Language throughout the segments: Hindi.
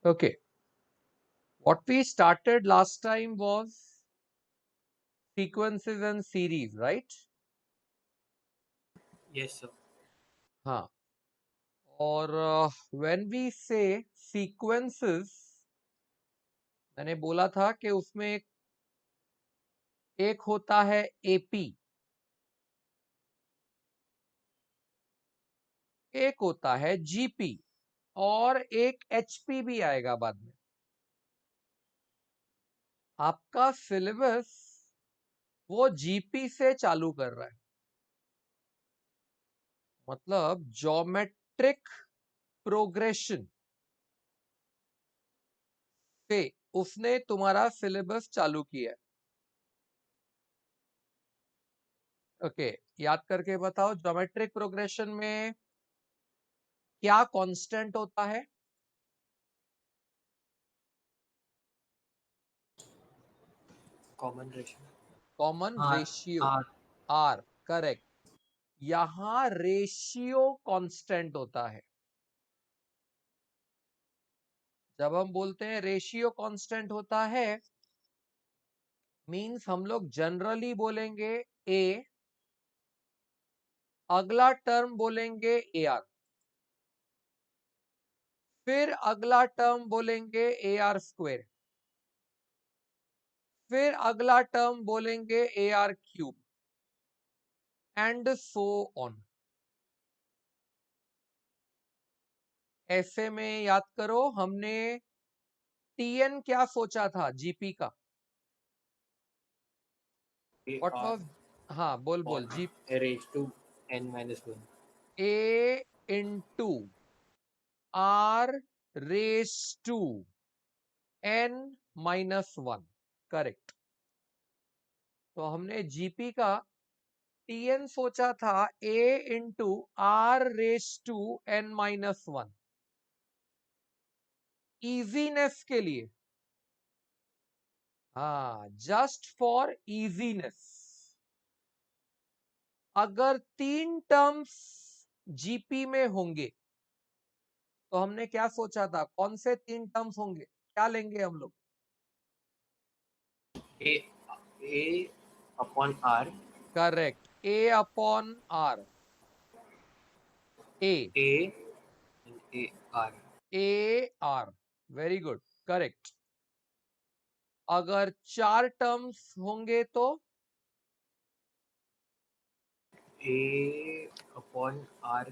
Okay. What we started last time was sequences and series, right? Yes, sir. हाँ. और when we say sequences, मैंने बोला था कि उसमें एक होता है AP, एक होता है GP और एक HP भी आएगा बाद में. आपका सिलेबस वो GP से चालू कर रहा है, मतलब ज्योमेट्रिक प्रोग्रेशन से उसने तुम्हारा सिलेबस चालू किया है. ओके, याद करके बताओ, ज्योमेट्रिक प्रोग्रेशन में क्या कांस्टेंट होता है? Common ratio. Common r ratio. R r, correct. यहां रेशियो कांस्टेंट होता है. जब हम बोलते हैं रेशियो कांस्टेंट होता है, मींस हम लोग जनरली बोलेंगे ए, अगला टर्म बोलेंगे ए आर, फिर अगला टर्म बोलेंगे ए आर स्क्वेयर, फिर अगला टर्म बोलेंगे ए R cube, and so on. ऐसे में याद करो, हमने टीएन क्या सोचा था जीपी का? A what are was? हाँ, बोल बोल. On G. Raise to n-1। A into R raise to N minus one. Correct. तो हमने जीपी का टीएन सोचा था A into R raise to N minus one. Easiness के लिए, हाँ, जस्ट फॉर इजीनेस, अगर 3 टर्म्स जीपी में होंगे तो हमने क्या सोचा था, कौन से 3 टर्म्स होंगे, क्या लेंगे हम लोग? A A upon R. Correct. A upon R. A A A R. A R. Very good. Correct. अगर 4 टर्म्स होंगे तो A upon R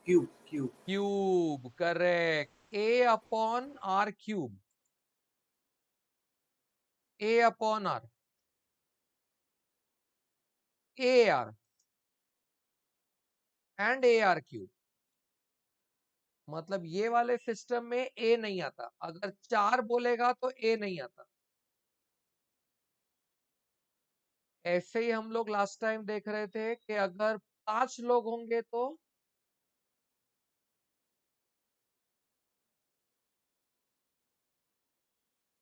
cube cube. Cube. Correct. A upon R cube. A upon R. A R and A R cube. मतलब ये वाले सिस्टम में ए नहीं आता, अगर 4 बोलेगा तो ए नहीं आता. ऐसे ही हम लोग लास्ट टाइम देख रहे थे कि अगर 5 लोग होंगे तो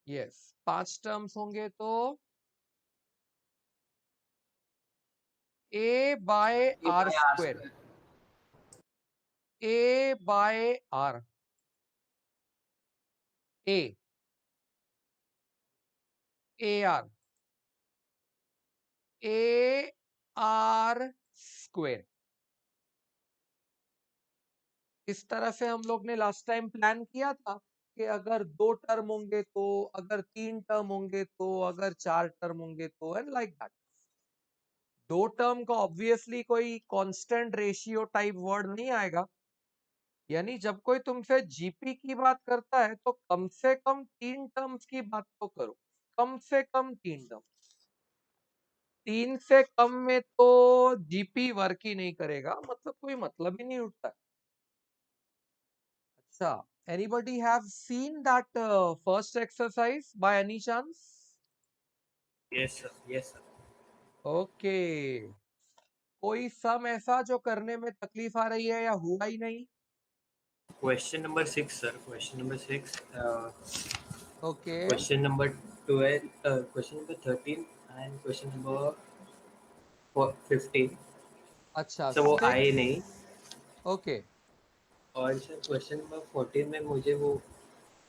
यस, 5 टर्म्स होंगे तो A by A R by R square. Square. A by are. A A R. A R square. इस तरह से हम लोग ने लास्ट टाइम प्लान किया था कि अगर 2 टर्म होंगे तो, अगर 3 टर्म होंगे तो, अगर 4 टर्म होंगे तो, एंड लाइक दैट. 2 टर्म का ऑब्वियसली कोई कांस्टेंट रेशियो टाइप वर्ड नहीं आएगा. यानी जब कोई तुमसे जीपी की बात करता है तो कम से कम 3 टर्म्स की बात तो करो. कम से कम 3 टर्म. 3 से कम में तो जीपी वर्क ही नहीं करेगा, मतलब कोई मतलब ही नहीं उठता. अच्छा, anybody have seen that first exercise by any chance? Yes sir, yes sir. Okay. कोई सम ऐसा जो करने में तकलीफ आ रही है या हुआ ही नहीं? Question number 6 sir, question number 6। Okay. Question number 12, question number 13 and question number 15। अच्छा, सर वो आए 6. नहीं। ओके. और सर क्वेश्चन नंबर 14 में मुझे वो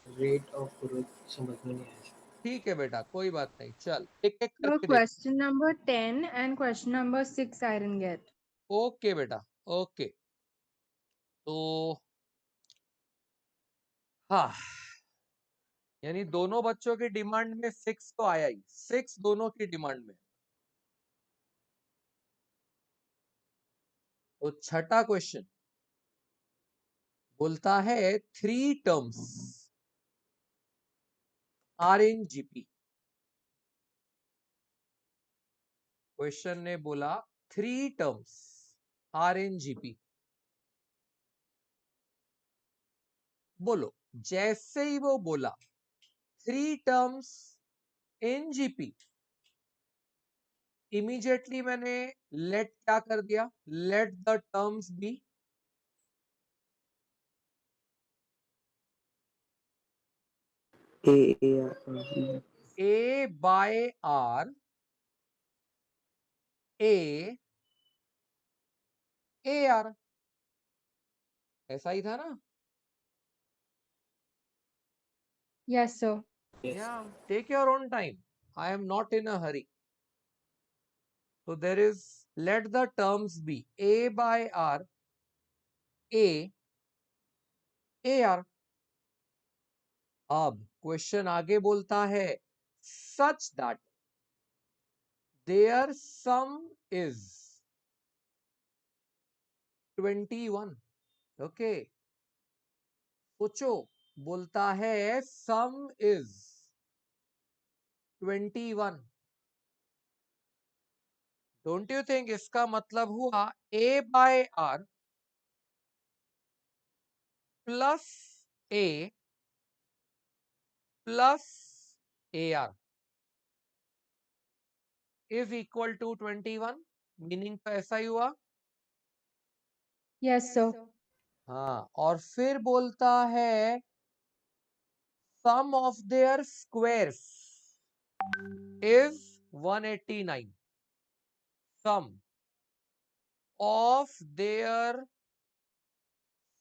रेट ऑफ ग्रोथ समझ में नहीं आया। ठीक है बेटा, कोई बात नहीं, चल एक एक So करके देख। question number 10 and question number 6 I didn't get. Okay बेटा, ओके। तो हाँ, यानी दोनों बच्चों की डिमांड में 6 तो आया ही, 6 दोनों की डिमांड में। तो छठा क्वेश्चन बोलता है 3 terms are in GP. Question ने बोला 3 टर्म्स आर इन जीपी। बोलो, जैसे ही वो बोला 3 टर्म्स इन जीपी, इमीडिएटली मैंने लेट क्या कर दिया, let the terms be a by are, A A r. ऐसा ही था ना? Yes, sir. Yes. Yeah, take your own time. I am not in a hurry. So there is, let the terms be a by r, a ar। अब क्वेश्चन आगे बोलता है such that their sum is 21। Okay, सोचो, बोलता है sum is 21। Don't you think इसका मतलब हुआ A by are plus A plus A R is equal to 21। Meaning तो ऐसा ही हुआ। Yes, sir. हाँ, और फिर बोलता है sum of their squares is 189। Sum of their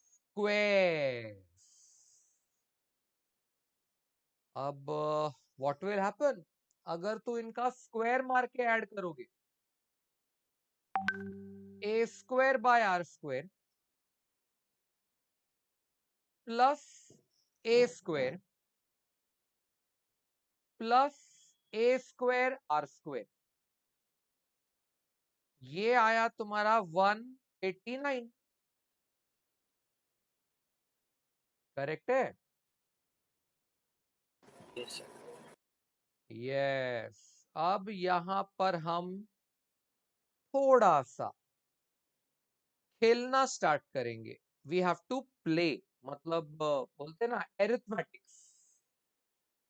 squares. अब व्हाट विल हैपन अगर तू इनका स्क्वायर मार के ऐड करोगे, A square by are square plus A square plus A square are square, ये आया तुम्हारा 189। करेक्ट है? Yes, sir. यस। अब यहां पर हम थोड़ा सा खेलना स्टार्ट करेंगे। वी हैव टू प्ले, मतलब बोलते ना एरिथमेटिक्स।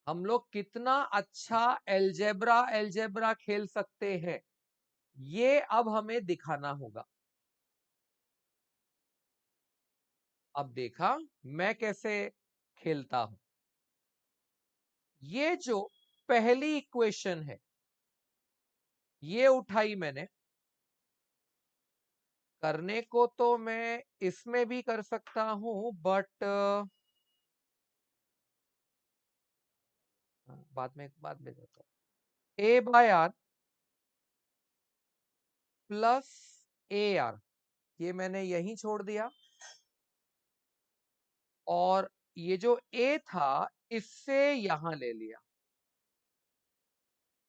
हम लोग कितना अच्छा एल्जेब्रा एल्जेब्रा खेल सकते हैं, ये अब हमें दिखाना होगा। अब देखा मैं कैसे खेलता हूं। ये जो पहली इक्वेशन है, ये उठाई मैंने। करने को तो मैं इसमें भी कर सकता हूं, बट बाद में जाता हूं। A by are plus A R, ये मैंने यहीं छोड़ दिया। और ये जो ए था, इससे यहां ले लिया।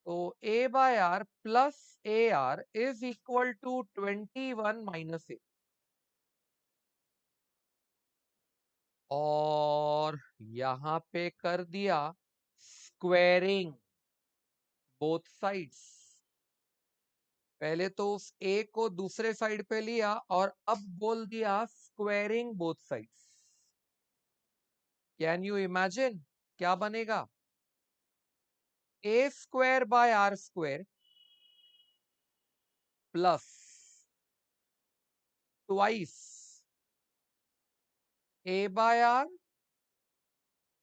तो A by are plus A R is equal to 21 minus A. और यहां पे कर दिया स्क्वेरिंग बोथ साइड्स। पहले तो उस ए को दूसरे साइड पे लिया और अब बोल दिया squaring both sides. Can you imagine क्या बनेगा? A square by are square plus twice A by R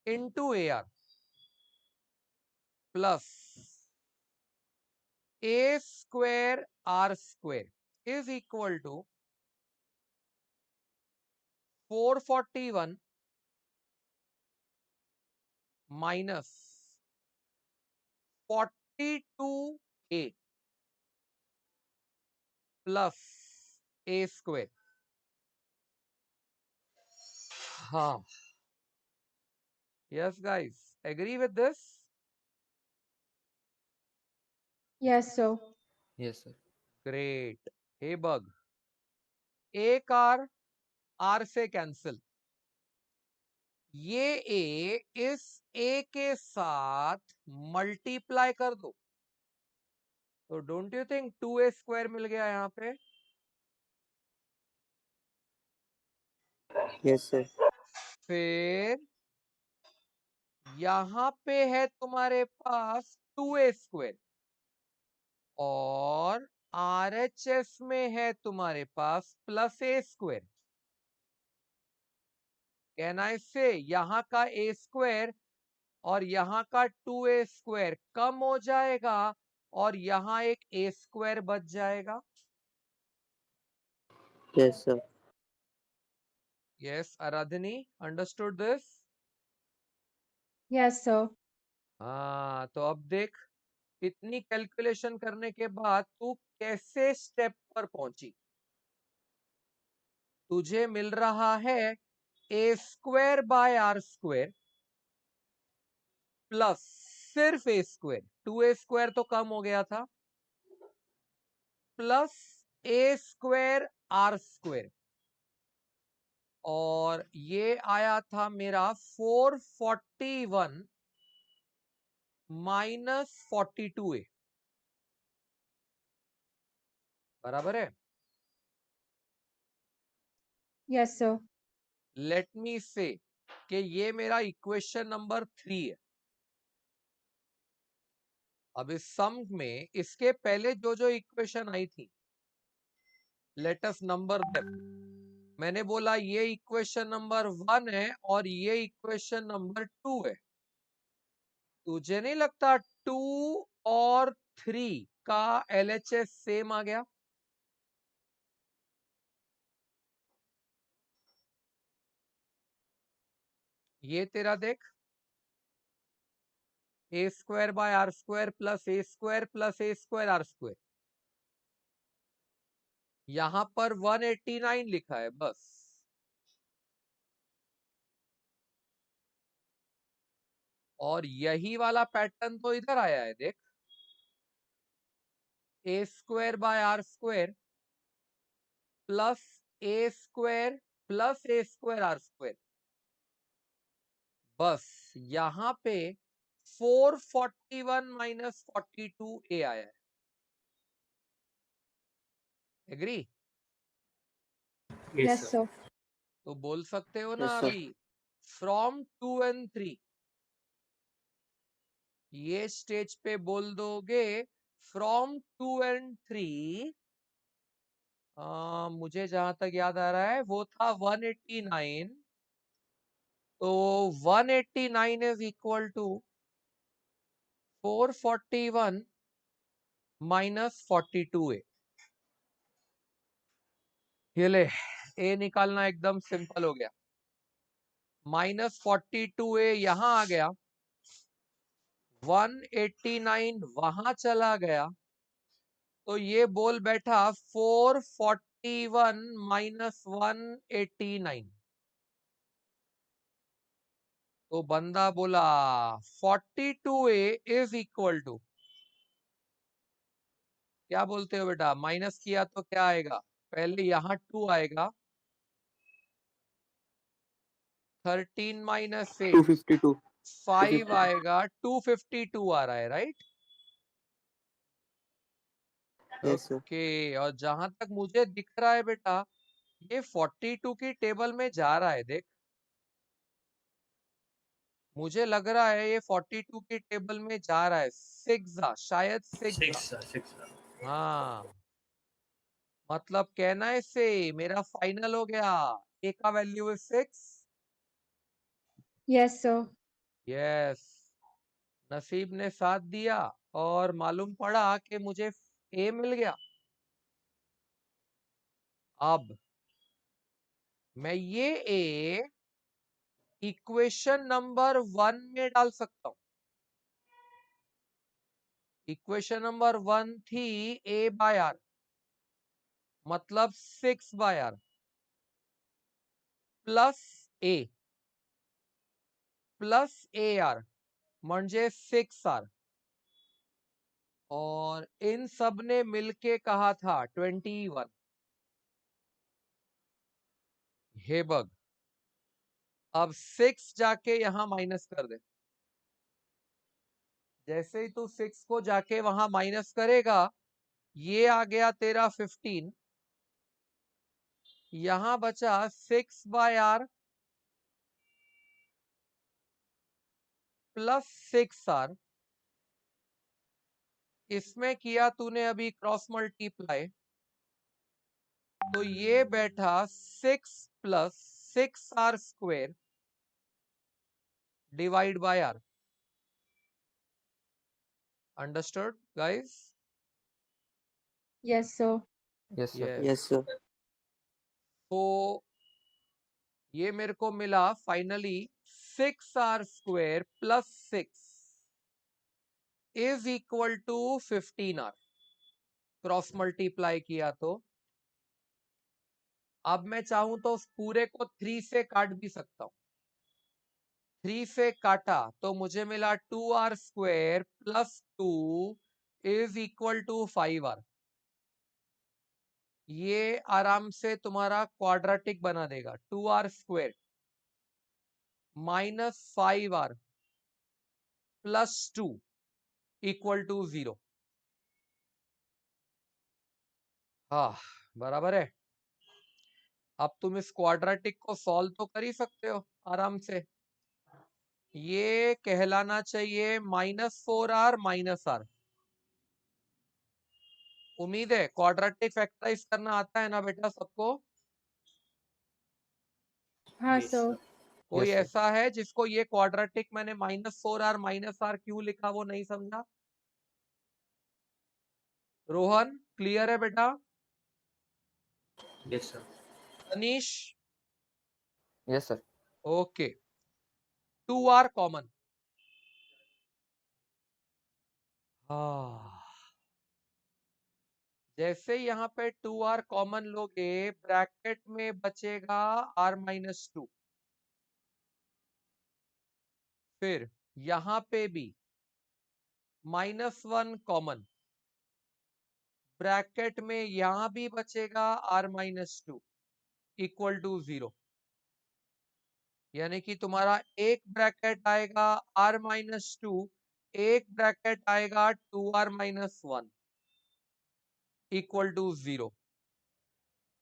into A R plus A square are square is equal to 441 minus 42a plus a square. हाँ, yes guys, agree with this? Yes, sir. Yes, sir. Great. हे बग, एक आर से कैंसिल, ये ए इस ए के साथ मल्टीप्लाई कर दो, तो don't you think 2a square मिल गया यहाँ पे? Yes, sir. फिर यहाँ पे है तुम्हारे पास 2a स्क्वायर और RHS में है तुम्हारे पास plus a square. Can I say यहाँ का a स्क्वायर और यहाँ का 2a स्क्वायर कम हो जाएगा और यहाँ एक a स्क्वायर बच जाएगा। Yes, sir. Yes Aradhani, understood this? Yes, sir. हाँ, तो अब देख, इतनी कैलकुलेशन करने के बाद तू कैसे स्टेप पर पहुंची। तुझे मिल रहा है a square by are square plus सिर्फ a स्क्वायर, 2a स्क्वायर तो कम हो गया था, plus a square are square, और ये आया था मेरा 441 माइनस 42a, बराबर है? Yes, sir. लेट मी से कि ये मेरा इक्वेशन नंबर 3 है। अब इस सम में इसके पहले जो जो इक्वेशन आई थी, लेट अस नंबर देम। मैंने बोला ये इक्वेशन नंबर 1 है और ये इक्वेशन नंबर 2 है। तुझे नहीं लगता 2 और 3 का LHS सेम आ गया? ये तेरा देख, a square by are square plus a square plus a square are square, यहां पर 189 लिखा है बस। और यही वाला पैटर्न तो इधर आया है, देख, a square by are square plus a square plus a square are square, बस यहां पे 441 माइनस 42a आया है। Agree? Yes, Yes, sir. sir. तो बोल सकते हो ना Yes, sir. अभी, फ्रॉम 2 and 3, ये स्टेज पे बोल दोगे फ्रॉम 2 and 3, मुझे जहां तक याद आ रहा है वो था 189, तो 189 is equal to 441 minus 42a। ये ले, ए निकालना एकदम सिंपल हो गया। माइनस 42a यहां आ गया, 189 वहां चला गया, तो ये बोल बैठा 441 माइनस 189, तो बंदा बोला 42a इज इक्वल टू, क्या बोलते हो बेटा? माइनस किया तो क्या आएगा? पहले यहां 2 आएगा, 13 माइनस 8 252. 5 आएगा, 252 आ रहा है, राइट? Yes, sir. ओके, और जहां तक मुझे दिख रहा है बेटा, ये 42 की टेबल में जा रहा है, देख, मुझे लग रहा है ये 42 की टेबल में जा रहा है, सिक्स शायद 6। 6, sir. 6, sir. हाँ, मतलब कहना है से मेरा फाइनल हो गया, ए का वैल्यू है 6। Yes, sir. यस, नसीब ने साथ दिया और मालूम पड़ा कि मुझे ए मिल गया। अब मैं ये ए इक्वेशन नंबर 1 में डाल सकता हूं। इक्वेशन नंबर 1 थी a बाय आर, मतलब 6 by are plus a plus A r म्हणजे 6 आर, और इन सब ने मिलके कहा था 21। हे बग, अब 6 जाके यहां माइनस कर दे। जैसे ही तू 6 को जाके वहां माइनस करेगा, ये आ गया तेरा 15, यहां बचा 6 बाय आर प्लस 6 आर। इसमें किया तूने अभी क्रॉस मल्टीप्लाई, तो ये बैठा 6 plus 6 r square divide by r. Understood guys? Yes, sir. Yes, sir. Yes. Yes, sir. तो ये मेरे को मिला finally 6 r square plus 6 is equal to 15 r. Cross multiply किया तो अब मैं चाहूं तो उस पूरे को 3 से काट भी सकता हूं। 3 से काटा तो मुझे मिला 2 r square plus 2 is equal to 5 r. ये आराम से तुम्हारा क्वाड्रेटिक बना देगा। 2 r square minus 5 r plus 2 equal to 0। हाँ, बराबर है। अब तुम इस क्वाड्रेटिक को सॉल्व तो कर ही सकते हो आराम से। ये कहलाना चाहिए -4r माइनस आर। उम्मीद है क्वाड्रेटिक फैक्टराइज करना आता है ना बेटा सबको? हाँ, Yes, sir. sir. कोई Yes, sir. ऐसा है जिसको ये क्वाड्रेटिक मैंने -4r माइनस आर क्यों लिखा वो नहीं समझा? रोहन, क्लियर है बेटा? Yes, sir. Anish, Yes, sir. Okay. 2r common. हाँ, जैसे यहाँ पे 2r कॉमन लोगे, ब्रैकेट में बचेगा r-2। फिर यहाँ पे भी -1 कॉमन, ब्रैकेट में यहां भी बचेगा r-2 इक्वल टू 0। यानी कि तुम्हारा एक ब्रैकेट आएगा r-2, एक ब्रैकेट आएगा 2r-1 इक्वल टू 0।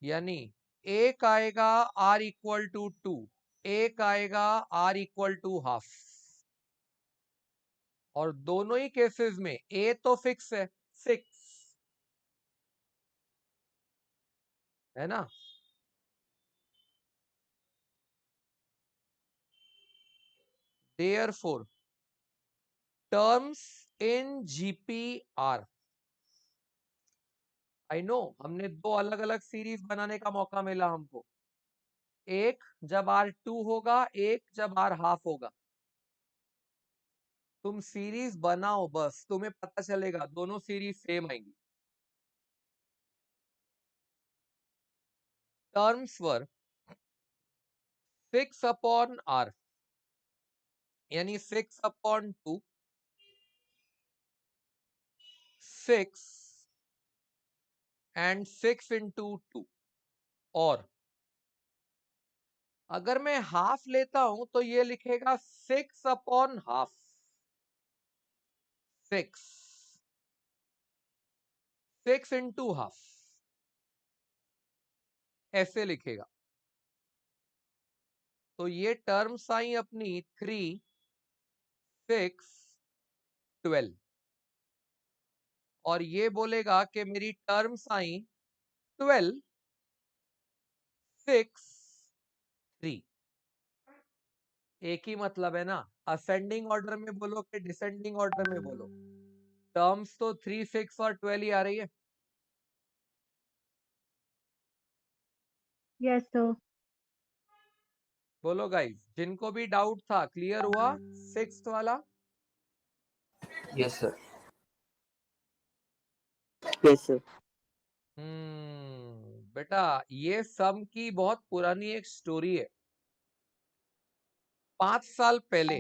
यानी एक आएगा r इक्वल टू 2, एक आएगा r इक्वल टू हाफ। और दोनों ही केसेस में a तो फिक्स है 6, है ना? Therefore, terms in GPR, I know हमने 2 अलग अलग सीरीज बनाने का मौका मिला हमको। एक जब R2 होगा, एक जब R हाफ होगा। तुम सीरीज बनाओ, बस तुम्हें पता चलेगा दोनों सीरीज सेम आएंगी। टर्म्स वर 6 अपॉन R, यानी 6 अपॉन 2, 6 एंड 6 इंटू 2। और अगर मैं हाफ लेता हूं तो ये लिखेगा 6 अपॉन हाफ, 6 इंटू हाफ, ऐसे लिखेगा। तो ये टर्म्स आई अपनी 3, 6, 12, और ये बोलेगा कि मेरी टर्म्स आई 12, 6, 3। एक ही मतलब है ना। असेंडिंग ऑर्डर में बोलो कि डिसेंडिंग ऑर्डर में बोलो, टर्म्स तो 3, 6 और 12 ही आ रही है। Yes, sir. बोलो गाइस, जिनको भी डाउट था क्लियर हुआ सिक्स्थ वाला? Yes, sir. Yes, sir. बेटा ये सम की बहुत पुरानी एक स्टोरी है। 5 साल पहले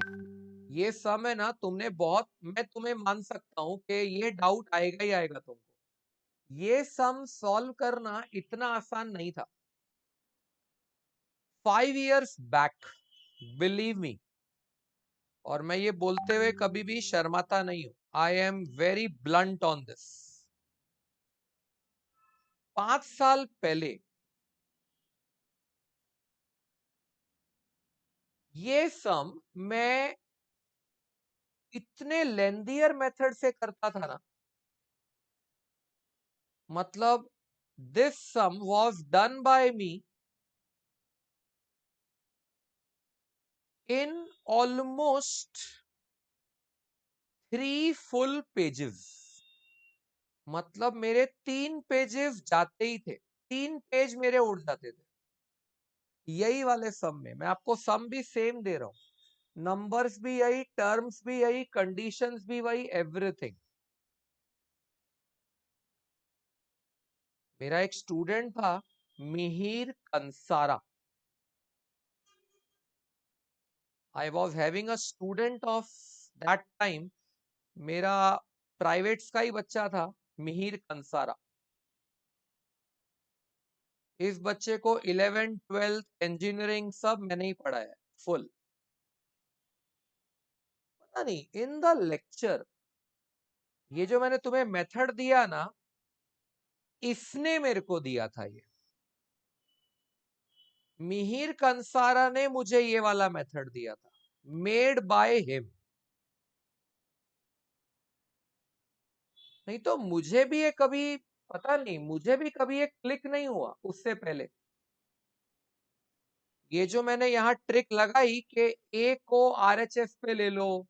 ये सम है ना, तुमने बहुत, मैं तुम्हें मान सकता हूं कि ये डाउट आएगा ही आएगा तुमको। ये सम सॉल्व करना इतना आसान नहीं था। 5 years बैक, बिलीव मी, और मैं ये बोलते हुए कभी भी शर्माता नहीं हूं। I am very blunt on this. 5 साल पहले ये सम मैं इतने लेंदियर मेथड से करता था ना, मतलब this sum was done by me in almost 3 full pages। मतलब मेरे 3 पेजेस जाते ही थे, 3 पेज मेरे उड़ जाते थे यही वाले सम में। मैं आपको सम भी सेम दे रहा हूं, नंबर्स भी यही, टर्म्स भी यही, कंडीशंस भी वही, एवरीथिंग। मेरा एक स्टूडेंट था Mihir Kansara. I was having a student of that time, मेरा प्राइवेट्स का ही बच्चा था, मिहिर कंसारा। इस बच्चे को 11th 12th इंजीनियरिंग सब मैंने ही पढ़ाया फुल। पता नहीं इन द लेक्चर ये जो मैंने तुम्हें मेथड दिया ना, इसने मेरे को दिया था ये। मिहिर कंसारा ने मुझे ये वाला मेथड दिया था, मेड बाय हिम। नहीं तो मुझे भी ये कभी, पता नहीं, मुझे भी कभी ये क्लिक नहीं हुआ उससे पहले। ये जो मैंने यहाँ ट्रिक लगाई कि ए को आरएचएस पे ले लो,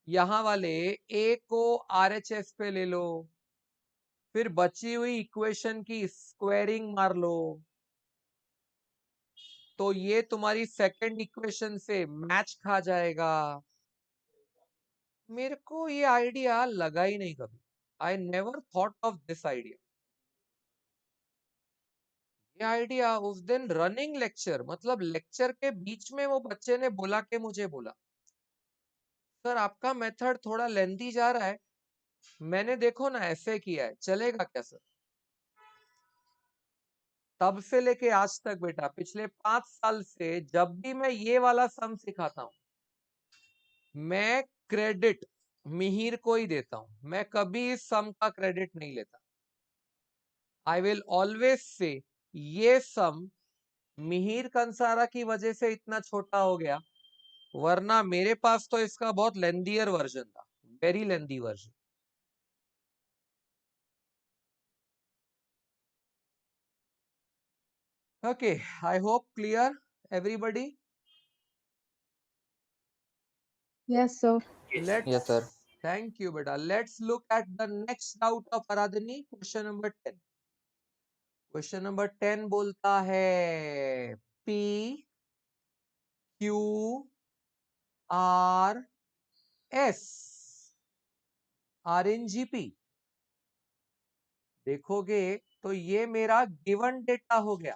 यहाँ वाले ए को आरएचएस पे ले लो, फिर बची हुई इक्वेशन की स्क्वायरिंग मार लो, तो ये तुम्हारी सेकंड इक्वेशन से मैच खा जाएगा। मेरे को ये आइडिया लगा ही नहीं कभी। I never thought of this idea. ये आइडिया उस दिन रनिंग लेक्चर, मतलब लेक्चर के बीच में वो बच्चे ने बोला के मुझे बोला, सर आपका मेथड थोड़ा लेंथी जा रहा है, मैंने देखो ना ऐसे किया है, चलेगा क्या सर? तब से लेके आज तक बेटा, पिछले 5 साल से जब भी मैं ये वाला सम सिखाता हूं, मैं क्रेडिट मिहिर को ही देता हूं, मैं कभी इस सम का क्रेडिट नहीं लेता। आई विल ऑलवेज से ये सम मिहिर कंसारा की वजह से इतना छोटा हो गया, वरना मेरे पास तो इसका बहुत लेंदियर वर्जन था, very lengthy version. Okay, I hope clear everybody. Yes, sir. Yes. Let's, Yes, sir. thank you beta. Let's look at the next doubt of Aradhani, question number 10। Question number 10 बोलता है P Q R S R इन GP। देखोगे तो ये मेरा गिवन डेटा हो गया,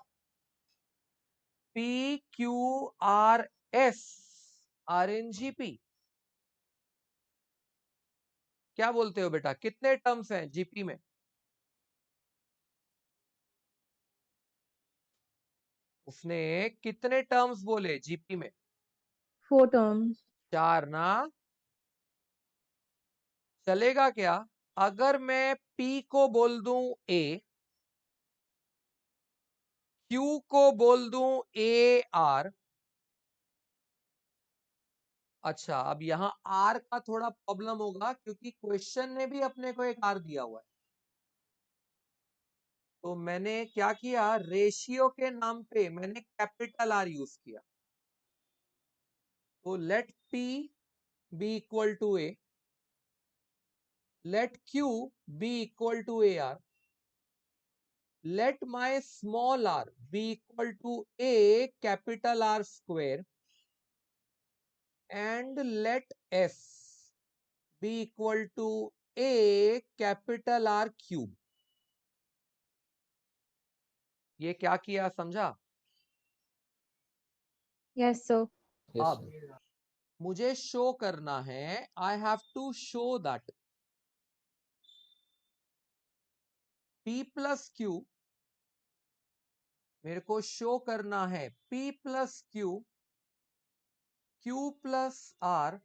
P Q R S R इन GP। क्या बोलते हो बेटा, कितने टर्म्स हैं जीपी में? उसने कितने टर्म्स बोले जीपी में? 4 terms. 4 ना? चलेगा क्या अगर मैं P को बोल दूं A, Q को बोल दूं AR? अच्छा, अब यहां R का थोड़ा प्रॉब्लम होगा क्योंकि क्वेश्चन ने भी अपने को एक R दिया हुआ है। तो मैंने क्या किया, रेशियो के नाम पे मैंने कैपिटल R यूज किया। तो let P be equal to A, let Q be equal to AR, let my small r be equal to a capital R square and let s be equal to a capital R cube. ये क्या किया समझा? Yes, sir. Yes, अब मुझे शो करना है, I have to show that p plus q, मेरे को शो करना है p plus q, q plus r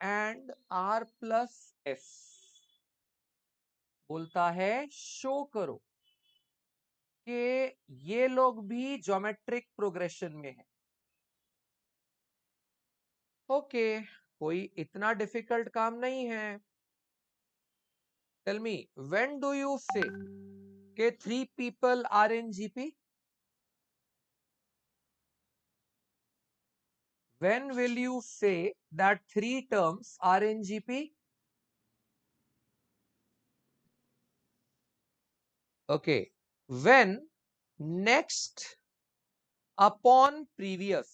and r plus s। बोलता है शो करो कि ये लोग भी ज्योमेट्रिक प्रोग्रेशन में है। ओके, कोई इतना डिफिकल्ट काम नहीं है। Tell me, when do you say k 3 people are in GP? When will you say that 3 terms are in GP? Okay, when next upon previous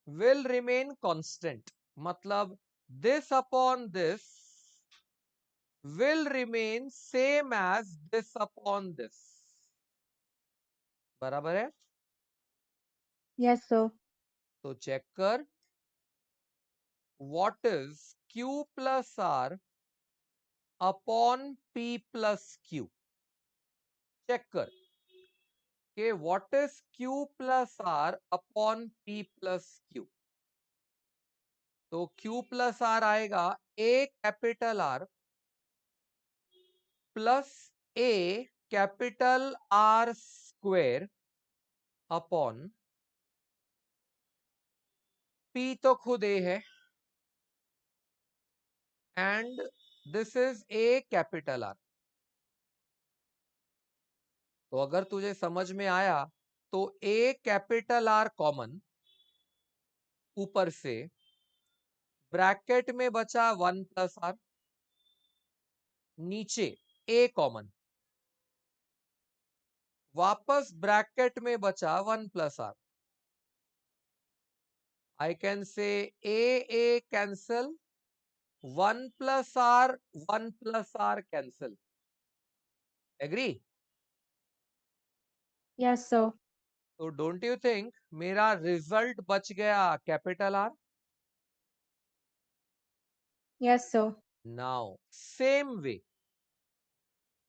will remain constant, मतलब this upon this will remain same as this upon this। बराबर है? Yes, sir. तो चेक कर, what is Q plus R upon P plus Q? Check कर कि what is Q plus R upon P plus Q? तो Q plus R आएगा A capital R plus A capital R square upon P तो खुद A है and this is A capital R। तो अगर तुझे समझ में आया तो A कैपिटल R कॉमन, ऊपर से ब्रैकेट में बचा 1 प्लस R, नीचे A कॉमन, वापस ब्रैकेट में बचा 1 plus R। I can say A cancel, 1 plus R cancel. Agree? Yes, sir. So don't you think मेरा रिजल्ट बच गया capital R? Yes, sir. Now same way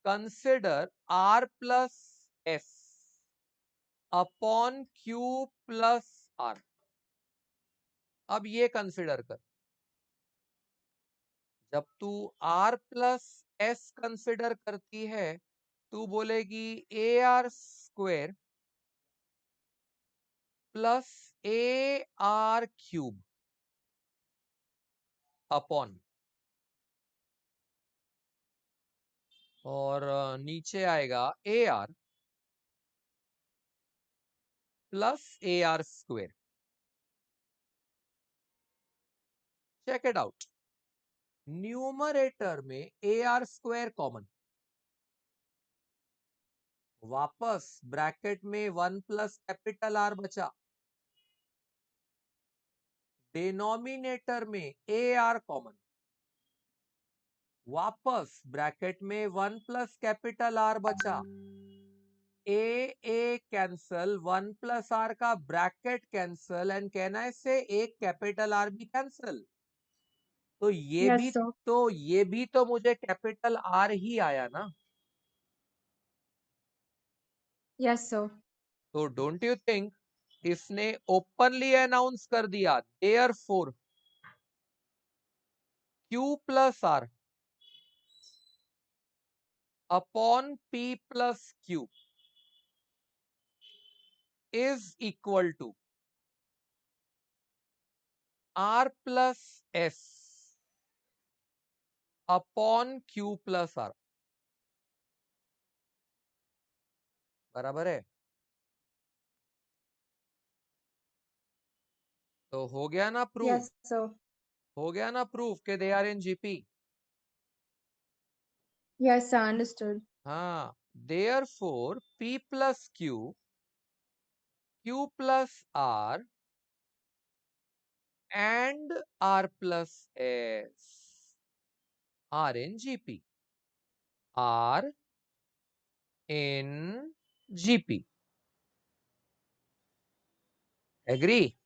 consider R plus S upon Q plus R। अब ये कंसिडर कर, जब तू R प्लस S कंसिडर करती है तू बोलेगी AR square plus AR cube upon, और नीचे आएगा AR plus AR square. Check it out, numerator में AR स्क्वायर कॉमन, वापस ब्रैकेट में 1 प्लस कैपिटल R बचा, डिनोमिनेटर में AR कॉमन, वापस ब्रैकेट में 1 प्लस कैपिटल R बचा, A कैंसल, 1 प्लस R का ब्रैकेट कैंसल एंड कहना है से एक कैपिटल R भी कैंसल। तो Yes, sir. ये भी तो मुझे कैपिटल R ही आया ना। Yes, sir. तो डोंट यू थिंक इसने ओपनली अनाउंस कर दिया therefore Q plus R upon P plus Q is equal to R plus S upon Q plus R। बराबर है? तो हो गया ना प्रूव, Yes, sir. हो गया ना प्रूफ के they are in GP. Yes, sir. Understood. हाँ, therefore P plus Q, Q plus R and R plus S are in GP. are in GP. Agree?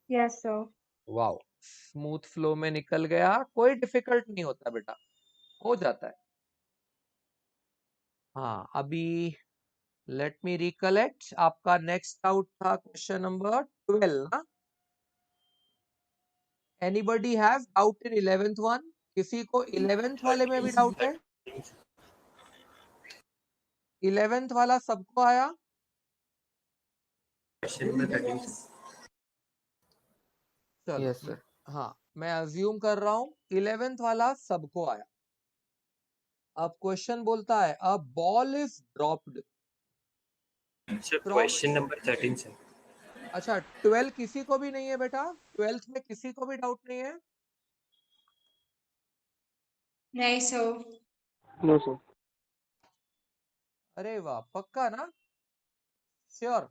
Yes, sir. Wow, smooth flow में निकल गया, कोई डिफिकल्ट नहीं होता बेटा, हो जाता है। हाँ, अभी लेट मी रिकलेक्ट, आपका नेक्स्ट डाउट था क्वेश्चन नंबर 12 ना? Anybody have doubt in 11th one? किसी को 11th वाले में भी डाउट है? 11th वाला सबको आया? Question number 13. चलो, Yes, sir. हाँ, मैं अज्यूम कर रहा हूँ 11th वाला सबको आया। अब क्वेश्चन बोलता है a ball is dropped So from, question number 13, sir. अच्छा 12 किसी को भी नहीं है बेटा? 12th में किसी को भी डाउट नहीं है? नहीं, sir. No, sir. अरे वाह, पक्का ना? Sure?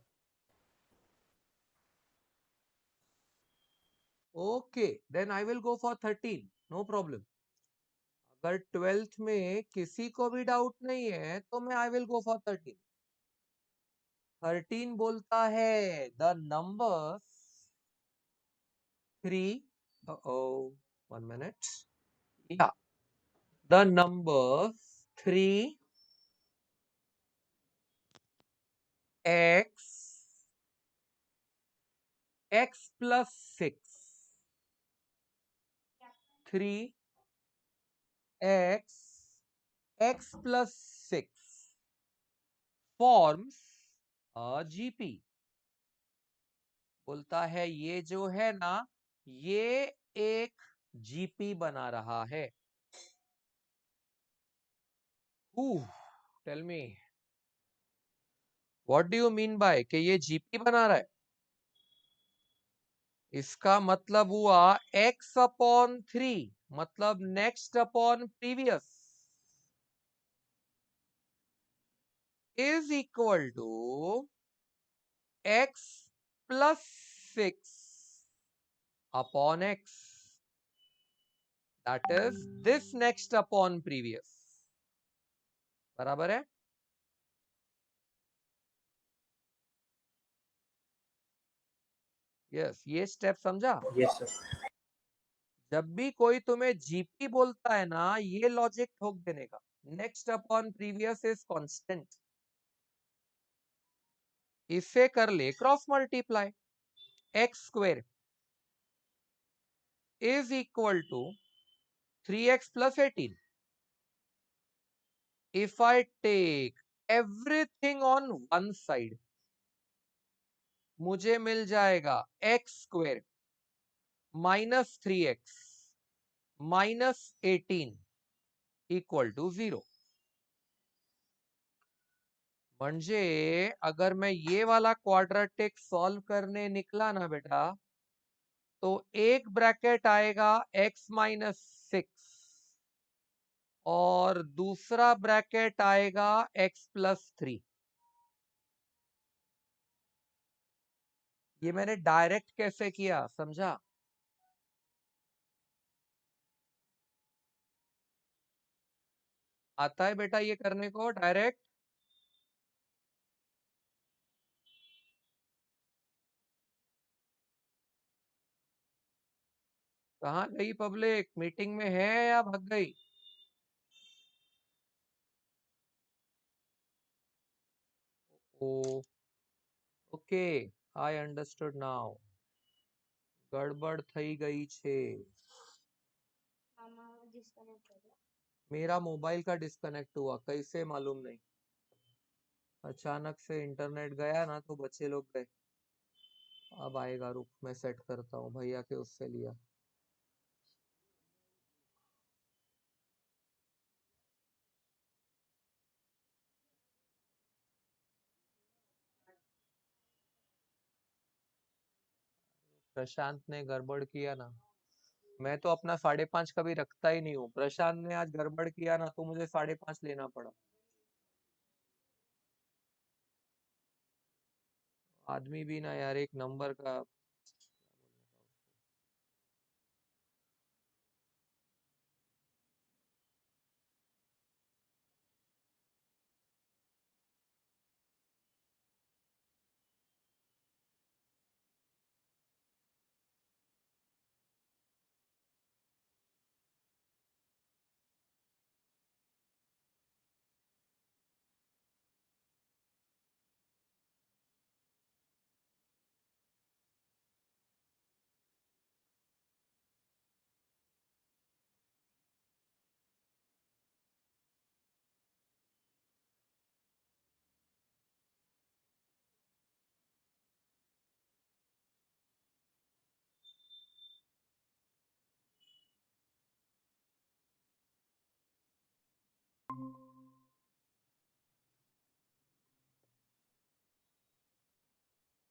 Okay, then I will go for 13, no problem. अगर 12th में किसी को भी डाउट नहीं है तो मैं आई विल गो फॉर 13। 13 बोलता है the numbers 3, oh 1 minute, yeah, the numbers 3, x, x plus 6, 3, x, x plus 6 forms a GP। बोलता है ये जो है ना, ये एक जीपी बना रहा है। Tell me what do you mean by कि ये जीपी बना रहा है? इसका मतलब हुआ x अपॉन 3, मतलब next upon previous is equal to x plus 6 upon x, that is this next upon previous. बराबर है? यस, ये स्टेप समझा? Yes, sir. जब भी कोई तुम्हें जीपी बोलता है ना, ये लॉजिक ठोक देने का, next upon previous is constant. इससे कर ले cross multiply, x square is equal to 3x plus 18। If I take everything on one side, मुझे मिल जाएगा x square minus 3x minus 18 equal to 0। म्हणजे अगर मैं ये वाला क्वाड्रेटिक सॉल्व करने निकला ना बेटा, तो एक ब्रैकेट आएगा x माइनस 6 और दूसरा ब्रैकेट आएगा x प्लस 3। ये मैंने डायरेक्ट कैसे किया समझा? आता है बेटा ये करने को डायरेक्ट? कहाँ गई पब्लिक? मीटिंग में है या भाग गई? ओ ओके, आई अंडरस्टूड नाउ। गड़बड़ થઈ गई છે। मेरा मोबाइल का डिस्कनेक्ट हुआ, कैसे मालूम नहीं, अचानक से इंटरनेट गया ना तो बच्चे लोग गए। अब आएगा, रुक मैं सेट करता हूँ, भैया के उससे लिया। प्रशांत ने गड़बड़ किया ना, मैं तो अपना 5.5 कभी रखता ही नहीं हूँ। प्रशांत ने आज गड़बड़ किया ना तो मुझे 5.5 लेना पड़ा। आदमी भी ना यार एक नंबर का।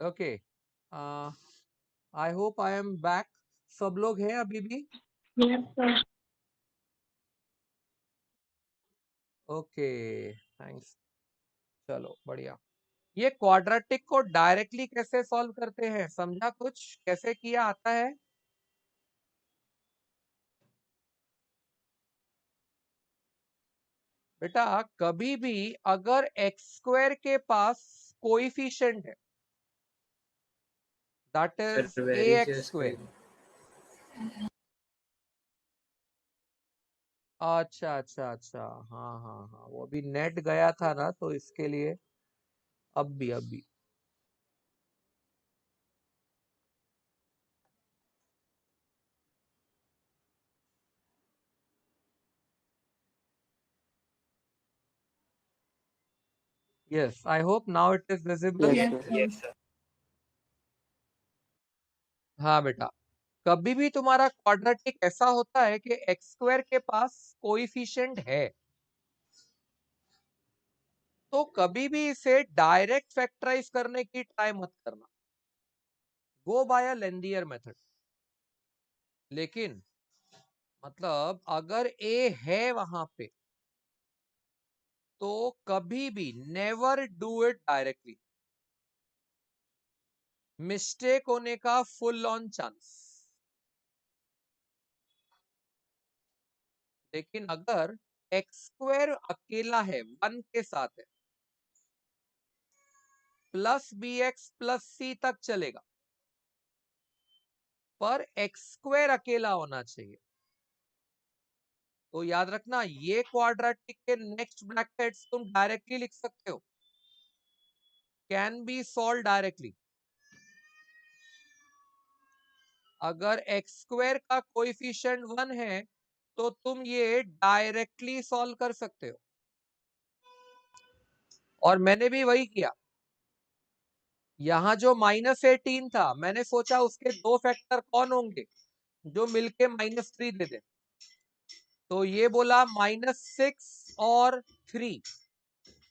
Okay, I hope I am back. सब लोग हैं अभी भी? Yes, sir. Okay, thanks. चलो बढ़िया। ये क्वाड्रेटिक को डायरेक्टली कैसे सॉल्व करते हैं, समझा कुछ? कैसे किया आता है? बेटा कभी भी अगर एक्स स्क्वायर के पास कोएफिशिएंट है, that Sir, is where A is your x square. screen? अच्छा अच्छा अच्छा, हाँ हाँ हाँ, वो अभी नेट गया था ना तो इसके लिए। अब भी yes, I hope now it is visible. Yes, Yes, sir. sir. Yes, sir. हाँ बेटा, कभी भी तुम्हारा क्वाड्रेटिक ऐसा होता है कि एक्स स्क्वायर के पास कोएफिशिएंट है, तो कभी भी इसे डायरेक्ट फैक्टराइज करने की ट्राई मत करना, गो बाय अ लेंदियर मेथड। लेकिन मतलब अगर ए है वहां पे तो कभी भी never do it directly, mistake होने का फुल ऑन चांस। लेकिन अगर एक्स स्क्वायर अकेला है, 1 के साथ है, प्लस बी एक्स प्लस सी तक चलेगा, पर एक्स स्क्वायर अकेला होना चाहिए। तो याद रखना, ये क्वाड्रेटिक के नेक्स्ट ब्रैकेट्स तुम डायरेक्टली लिख सकते हो, कैन बी सॉल्व डायरेक्टली। अगर एक्स स्क्वायर का कोएफिशिएंट 1 है तो तुम ये डायरेक्टली सॉल्व कर सकते हो, और मैंने भी वही किया। यहां जो -18 था, मैंने सोचा उसके दो फैक्टर कौन होंगे जो मिलके -3 दे दे। तो ये बोला -6 और 3,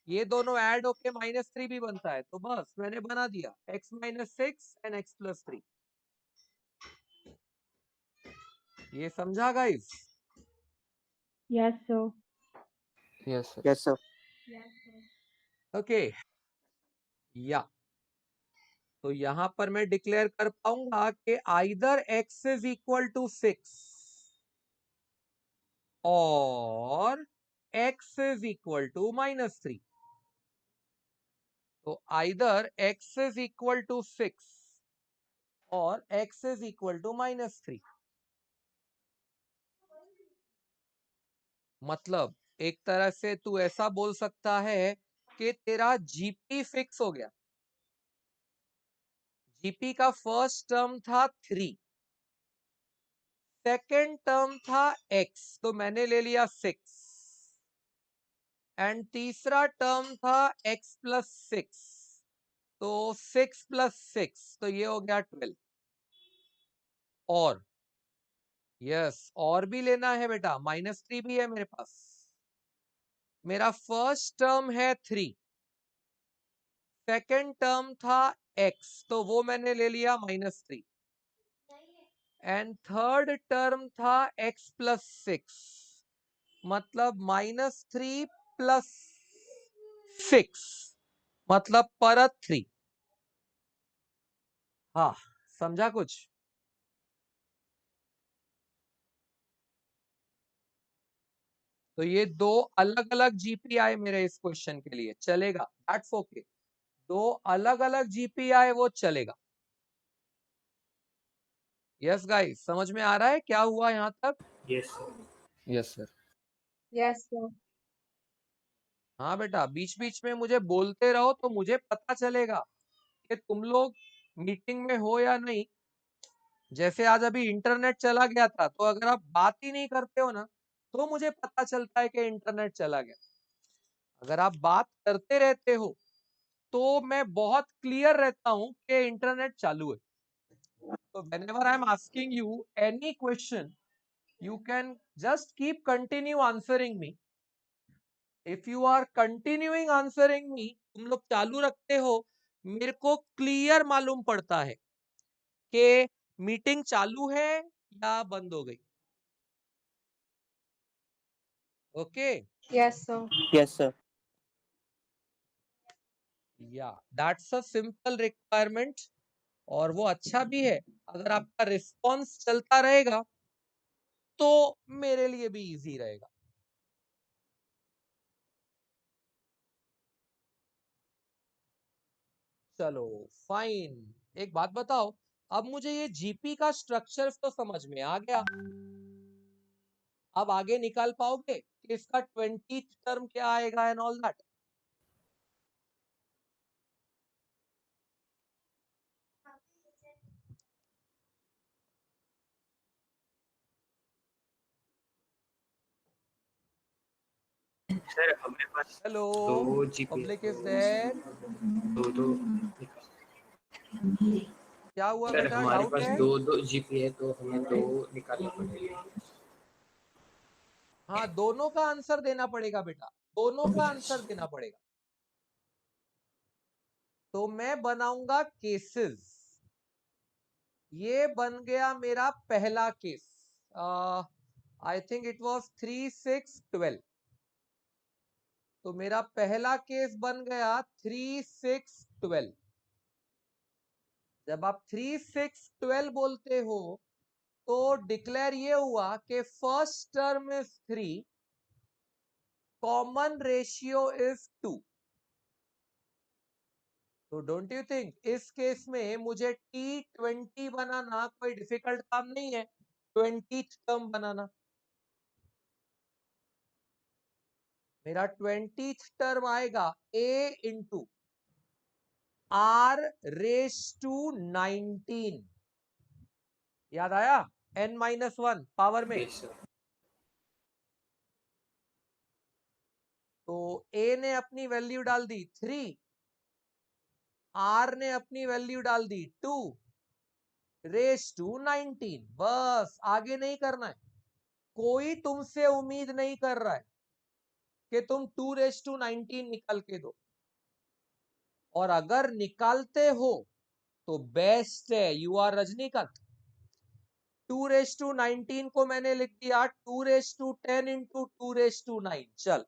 ये दोनों ऐड होके -3 भी बनता है, तो बस मैंने बना दिया x - 6 एंड x + 3। ये समझा guys? Yes, sir. Yes, sir. Yes, sir. Okay, या तो यहां पर मैं डिक्लेयर कर पाऊंगा कि either x is equal to 6 और x इज इक्वल टू -3। तो either x is equal to 6 और x इज इक्वल टू -3। मतलब एक तरह से तू ऐसा बोल सकता है कि तेरा जीपी फिक्स हो गया। जीपी का फर्स्ट टर्म था 3, सेकेंड टर्म था x, तो मैंने ले लिया 6, एंड तीसरा टर्म था x + 6, तो 6 + 6, तो ये हो गया 12। और यस, और भी लेना है बेटा, -3 भी है मेरे पास। मेरा फर्स्ट टर्म है 3, सेकेंड टर्म था x, तो वो मैंने ले लिया -3, एंड थर्ड टर्म था x प्लस 6, मतलब -3 प्लस 6, मतलब परत 3। हाँ, समझा कुछ? तो ये दो अलग अलग जीपीआई मेरे इस क्वेश्चन के लिए चलेगा, दैट्स ओके। दो अलग अलग जीपीआई वो चलेगा। यस गाइस, समझ में आ रहा है क्या हुआ यहाँ तक? Yes, sir. Yes sir. Yes, sir. हाँ बेटा, बीच बीच में मुझे बोलते रहो तो मुझे पता चलेगा कि तुम लोग मीटिंग में हो या नहीं। जैसे आज अभी इंटरनेट चला गया था, तो अगर आप बात ही नहीं करते हो ना, तो मुझे पता चलता है कि इंटरनेट चला गया। अगर आप बात करते रहते हो तो मैं बहुत क्लियर रहता हूं कि इंटरनेट चालू है। So whenever I'm asking you any question, you can just keep continue answering me. If you are continuing answering me, तुम लोग चालू रखते हो, मेरे को क्लियर मालूम पड़ता है कि मीटिंग चालू है या बंद हो गई। Okay, Yes, sir. Yes, sir. या दैट्स अ सिंपल रिक्वायरमेंट, और वो अच्छा भी है। अगर आपका रिस्पॉन्स चलता रहेगा तो मेरे लिए भी इजी रहेगा। चलो फाइन, एक बात बताओ, अब मुझे ये जीपी का स्ट्रक्चर तो समझ में आ गया। अब आगे निकाल पाओगे कि इसका 20th टर्म क्या आएगा एंड ऑल दैट? सर हमारे पास हेलो, दो जीपी पब्लिक है इज देयर। दो क्या हुआ सर बेटा, हमारे डाउट पास है? दो जीपी है तो हमें दो निकालना पड़ेगा। हाँ, दोनों का आंसर देना पड़ेगा बेटा, दोनों का आंसर देना पड़ेगा। तो मैं बनाऊंगा केसेस। ये बन गया मेरा पहला case. I think it was 3, 6, 12। तो मेरा पहला केस बन गया 3, 6, 12। जब आप 3, 6, 12 बोलते हो तो डिक्लेयर ये हुआ कि first term is 3, common ratio is 2। तो डोंट यू थिंक इस केस में मुझे T20 बनाना कोई डिफिकल्ट काम नहीं है, 20th टर्म बनाना। मेरा 20th टर्म आएगा A into R raise to 19। याद आया? n-1 पावर में। Yes sir. तो A ने अपनी वैल्यू डाल दी 3, R ने अपनी वैल्यू डाल दी 2 रेस टू 19। बस, आगे नहीं करना है। कोई तुमसे उम्मीद नहीं कर रहा है कि तुम 2 रेस टू 19 निकाल के दो, और अगर निकालते हो तो बेस्ट है, you are Rajinikanth. 2 raise to 19 को मैंने लिख दिया 2 raise to 10 into 2 raise to 9। चल,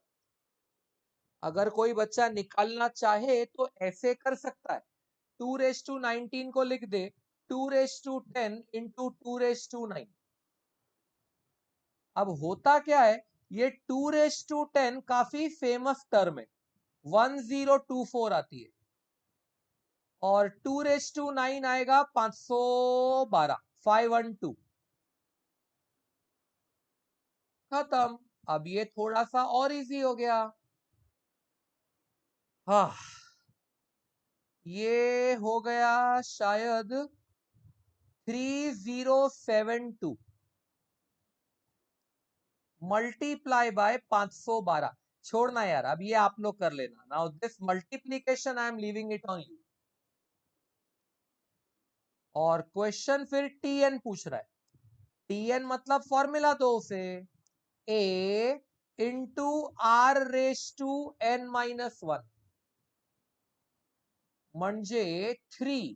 अगर कोई बच्चा निकालना चाहे तो ऐसे कर सकता है, 2 रेस टू 19 को लिख दे 2 raise to 10 into 2 raise to 9। अब होता क्या है, ये 2 रेस टू 10 काफी फेमस टर्म है, 1024 आती है, और 2 रेस टू 9 आएगा 512, 512। खत्म। अब ये थोड़ा सा और इजी हो गया। हाँ, ये हो गया शायद 3072 मल्टीप्लाई बाय 512। छोड़ना यार, अब ये आप लोग कर लेना। Now this multiplication I am leaving it on you. और क्वेश्चन फिर टीएन पूछ रहा है। टीएन मतलब फॉर्मूला दो उसे, A into R raise to n-1 म्हणजे 3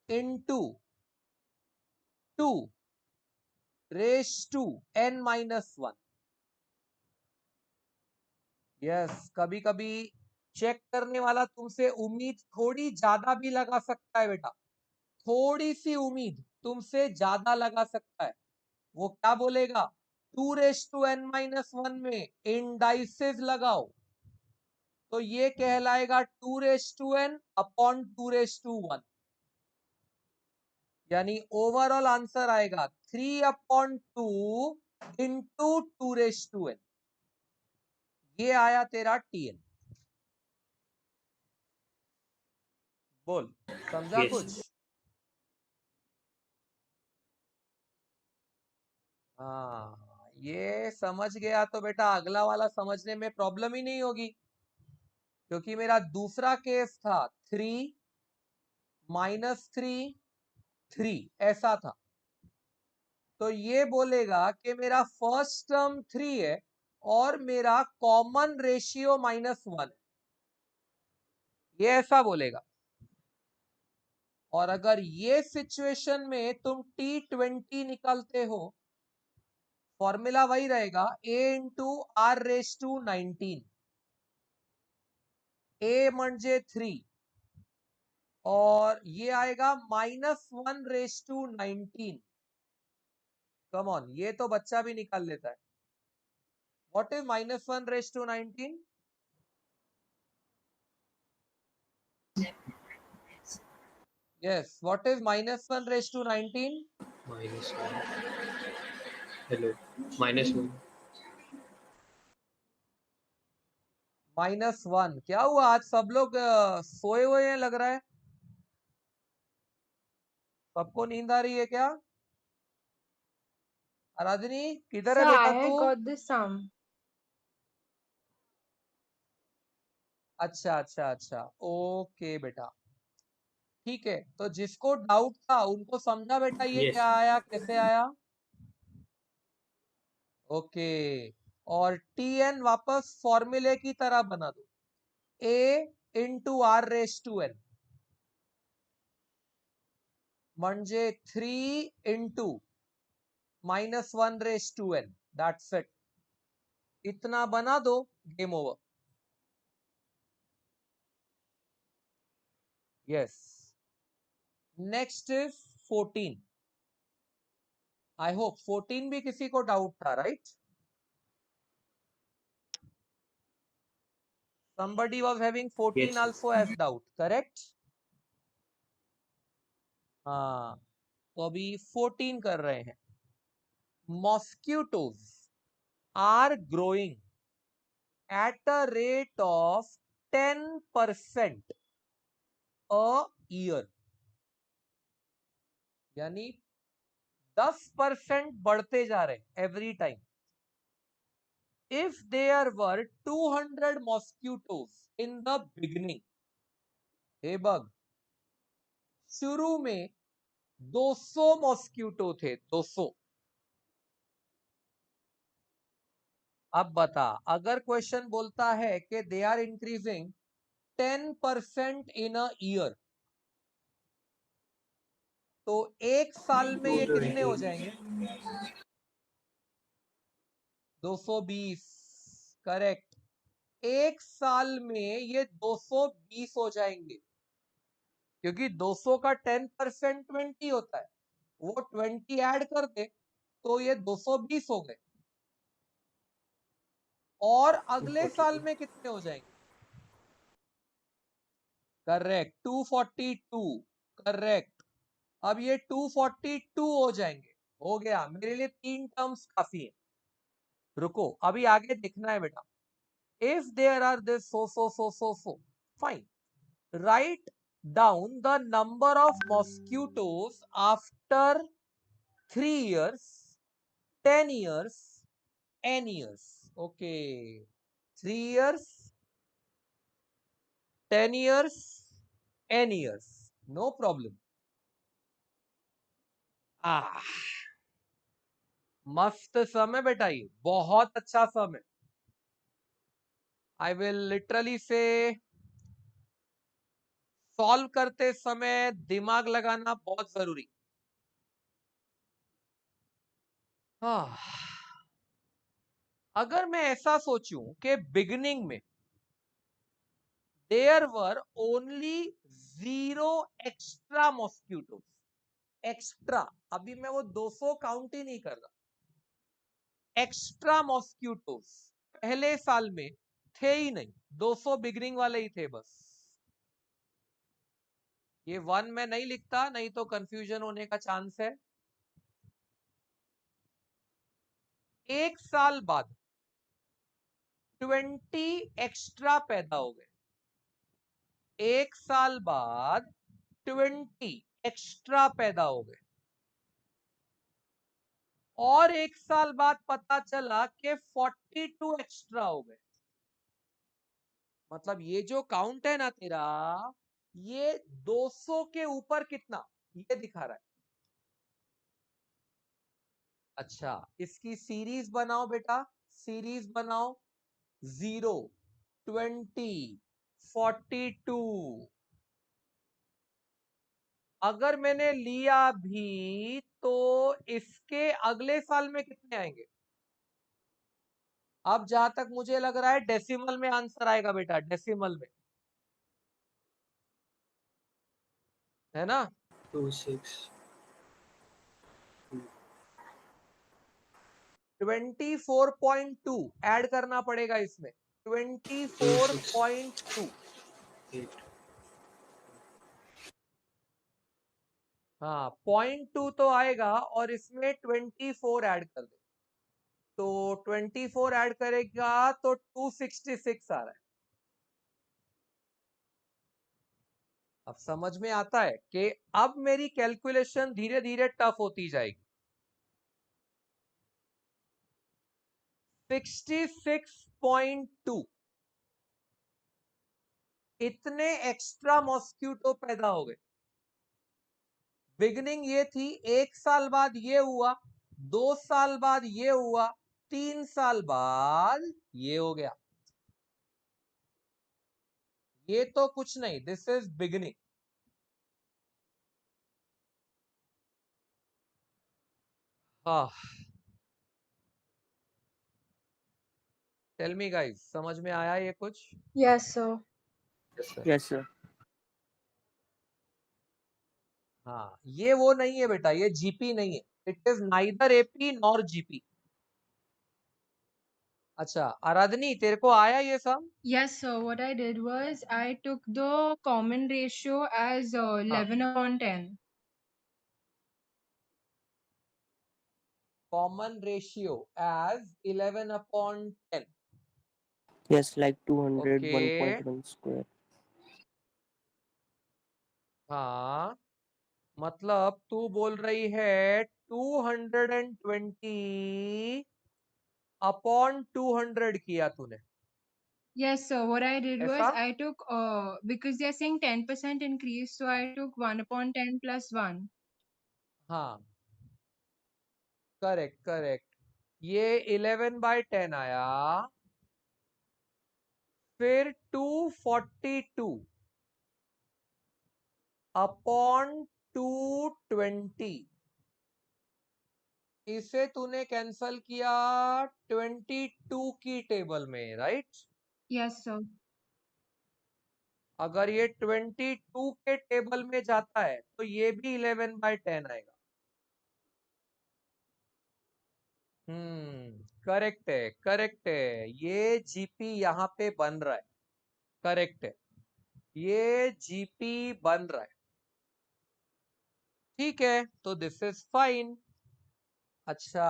into 2 raised to n minus 1. Yes, कभी कभी चेक करने वाला तुमसे उम्मीद थोड़ी ज्यादा भी लगा सकता है बेटा, थोड़ी सी उम्मीद तुमसे ज्यादा लगा सकता है। वो क्या बोलेगा, 2 रेस टू n माइनस 1 में इंडाइसेस लगाओ, तो ये कहलाएगा 2 raise to n upon 2 raise to 1, यानी ओवरऑल आंसर आएगा 3 upon 2 into 2 raise to n। ये आया तेरा tn। बोल, समझा Yes. कुछ? हाँ, ये समझ गया तो बेटा अगला वाला समझने में प्रॉब्लम ही नहीं होगी, क्योंकि मेरा दूसरा केस था 3 माइनस 3 ऐसा था। तो ये बोलेगा कि मेरा फर्स्ट टर्म 3 है और मेरा कॉमन रेशियो -1 है, ये ऐसा बोलेगा। और अगर ये सिचुएशन में तुम T20 निकालते हो, फॉर्मूला वही रहेगा a into R raise to 19, a म्हणजे 3 और ये आएगा -1 रेस टू 19। कम ऑन, ये तो बच्चा भी निकाल लेता है। What is -1 raise to 19? Yes, what is -1 raise to 19? -1. Hello. -1. -1। क्या हुआ, आज सब लोग सोए हुए हैं लग रहा है, सबको नींद आ रही है क्या? आराधनी किधर है Sir, बेटा I तू? got this sum. अच्छा अच्छा अच्छा, ओके बेटा, ठीक है। तो जिसको डाउट था उनको समझा बेटा ये Yes. क्या आया, कैसे आया? ओके। और tn वापस फॉर्मूले की तरह बना दो, a into R raise to n म्हणजे 3 into -1 raise to n, that's it. इतना बना दो, game over. Yes, next is 14। I hope 14 भी किसी को डाउट था, right? Somebody was having 14 Yes. also as doubt, correct? हाँ, तो अभी 14 कर रहे हैं। Mosquitoes are growing at a rate of 10% a year, यानी 10% बढ़ते जा रहे हैं every time. If there were 200 mosquitoes in the beginning, हे बग, शुरू में 200 मॉस्क्यूटो थे, 200। अब बता, अगर क्वेश्चन बोलता है कि they are increasing 10% in a year, तो एक साल में ये कितने हो 220. जाएंगे? 220, करेक्ट। एक साल में ये 220 हो जाएंगे, क्योंकि 200 का 10% 20 होता है, वो 20 ऐड कर दे तो ये 220 हो गए। और अगले साल 242. में कितने हो जाएंगे? Correct, 242, correct. अब ये 242 हो जाएंगे। हो गया, मेरे लिए 3 टर्म्स काफी है। रुको, अभी आगे देखना है बेटा। If there are this so fine, write down the number of mosquitoes after 3 years, 10 years, n years। Okay, 3 years, 10 years, n years, no problem. मस्त सम है बेटा, ये बहुत अच्छा सम है। I will literally say solve करते समय दिमाग लगाना बहुत जरूरी। हाँ, अगर मैं ऐसा सोचूं कि बिगिनिंग में there were only 0 extra mosquitoes, extra, अभी मैं वो 200 काउंट ही नहीं कर रहा, एक्स्ट्रा मॉस्किटोज पहले साल में थे ही नहीं, 200 बिगिनिंग वाले ही थे बस। ये 1 में नहीं लिखता, नहीं तो कंफ्यूजन होने का चांस है। एक साल बाद 20 एक्स्ट्रा पैदा हो गए, एक साल बाद 20 एक्स्ट्रा पैदा हो गए, और एक साल बाद पता चला कि 42 एक्स्ट्रा हो गए। मतलब ये जो काउंट है ना तेरा, ये 200 के ऊपर कितना ये दिखा रहा है। अच्छा, इसकी सीरीज बनाओ बेटा, सीरीज बनाओ, 0, 20, 42। अगर मैंने लिया भी तो इसके अगले साल में कितने आएंगे? अब जहां तक मुझे लग रहा है डेसिमल में आंसर आएगा बेटा, डेसिमल में, है ना? 2 6 24.2 ऐड करना पड़ेगा इसमें, 2 6 24.2। 8 हाँ, 0.2 तो आएगा और इसमें 24 ऐड कर दे, तो 24 ऐड करेगा तो 266 आ रहा है। अब समझ में आता है कि अब मेरी कैलकुलेशन धीरे धीरे टफ होती जाएगी। 66.2 इतने एक्स्ट्रा मॉस्किटो पैदा हो गए। बिगनिंग ये थी, एक साल बाद ये हुआ, 2 साल बाद ये हुआ, 3 साल बाद ये हो गया। ये तो कुछ नहीं, दिस इज बिगनिंग। हाँ, टेल मी गाइस, समझ में आया ये कुछ? Yes, sir. Yes, sir. Yes, sir. हाँ, ये वो नहीं है बेटा, ये जीपी नहीं है, it is neither AP nor GP. अच्छा आराधनी, तेरे को आया ये सब? Yes, sir. What I did was I took the common ratio as हाँ, 11/10. Common ratio as 11/10। Yes, like 200, ओके, 1.1 square. हाँ, मतलब तू बोल रही है 220 अपॉन 200 किया तूने, Yes, sir. What I did was ऐसा? I took because they're saying 10% increase, so I took 1/10 plus 1. हाँ, करेक्ट करेक्ट, ये 11/10 आया, फिर 242 अपॉन 220, इसे तूने कैंसल किया 22 की टेबल में, राइट? Yes, sir. अगर ये 22 के टेबल में जाता है तो ये भी 11/10 आएगा। करेक्ट है, करेक्ट है, ये जीपी यहाँ पे बन रहा है, करेक्ट है, ये जीपी बन रहा है। ठीक है, तो दिस इज फाइन। अच्छा,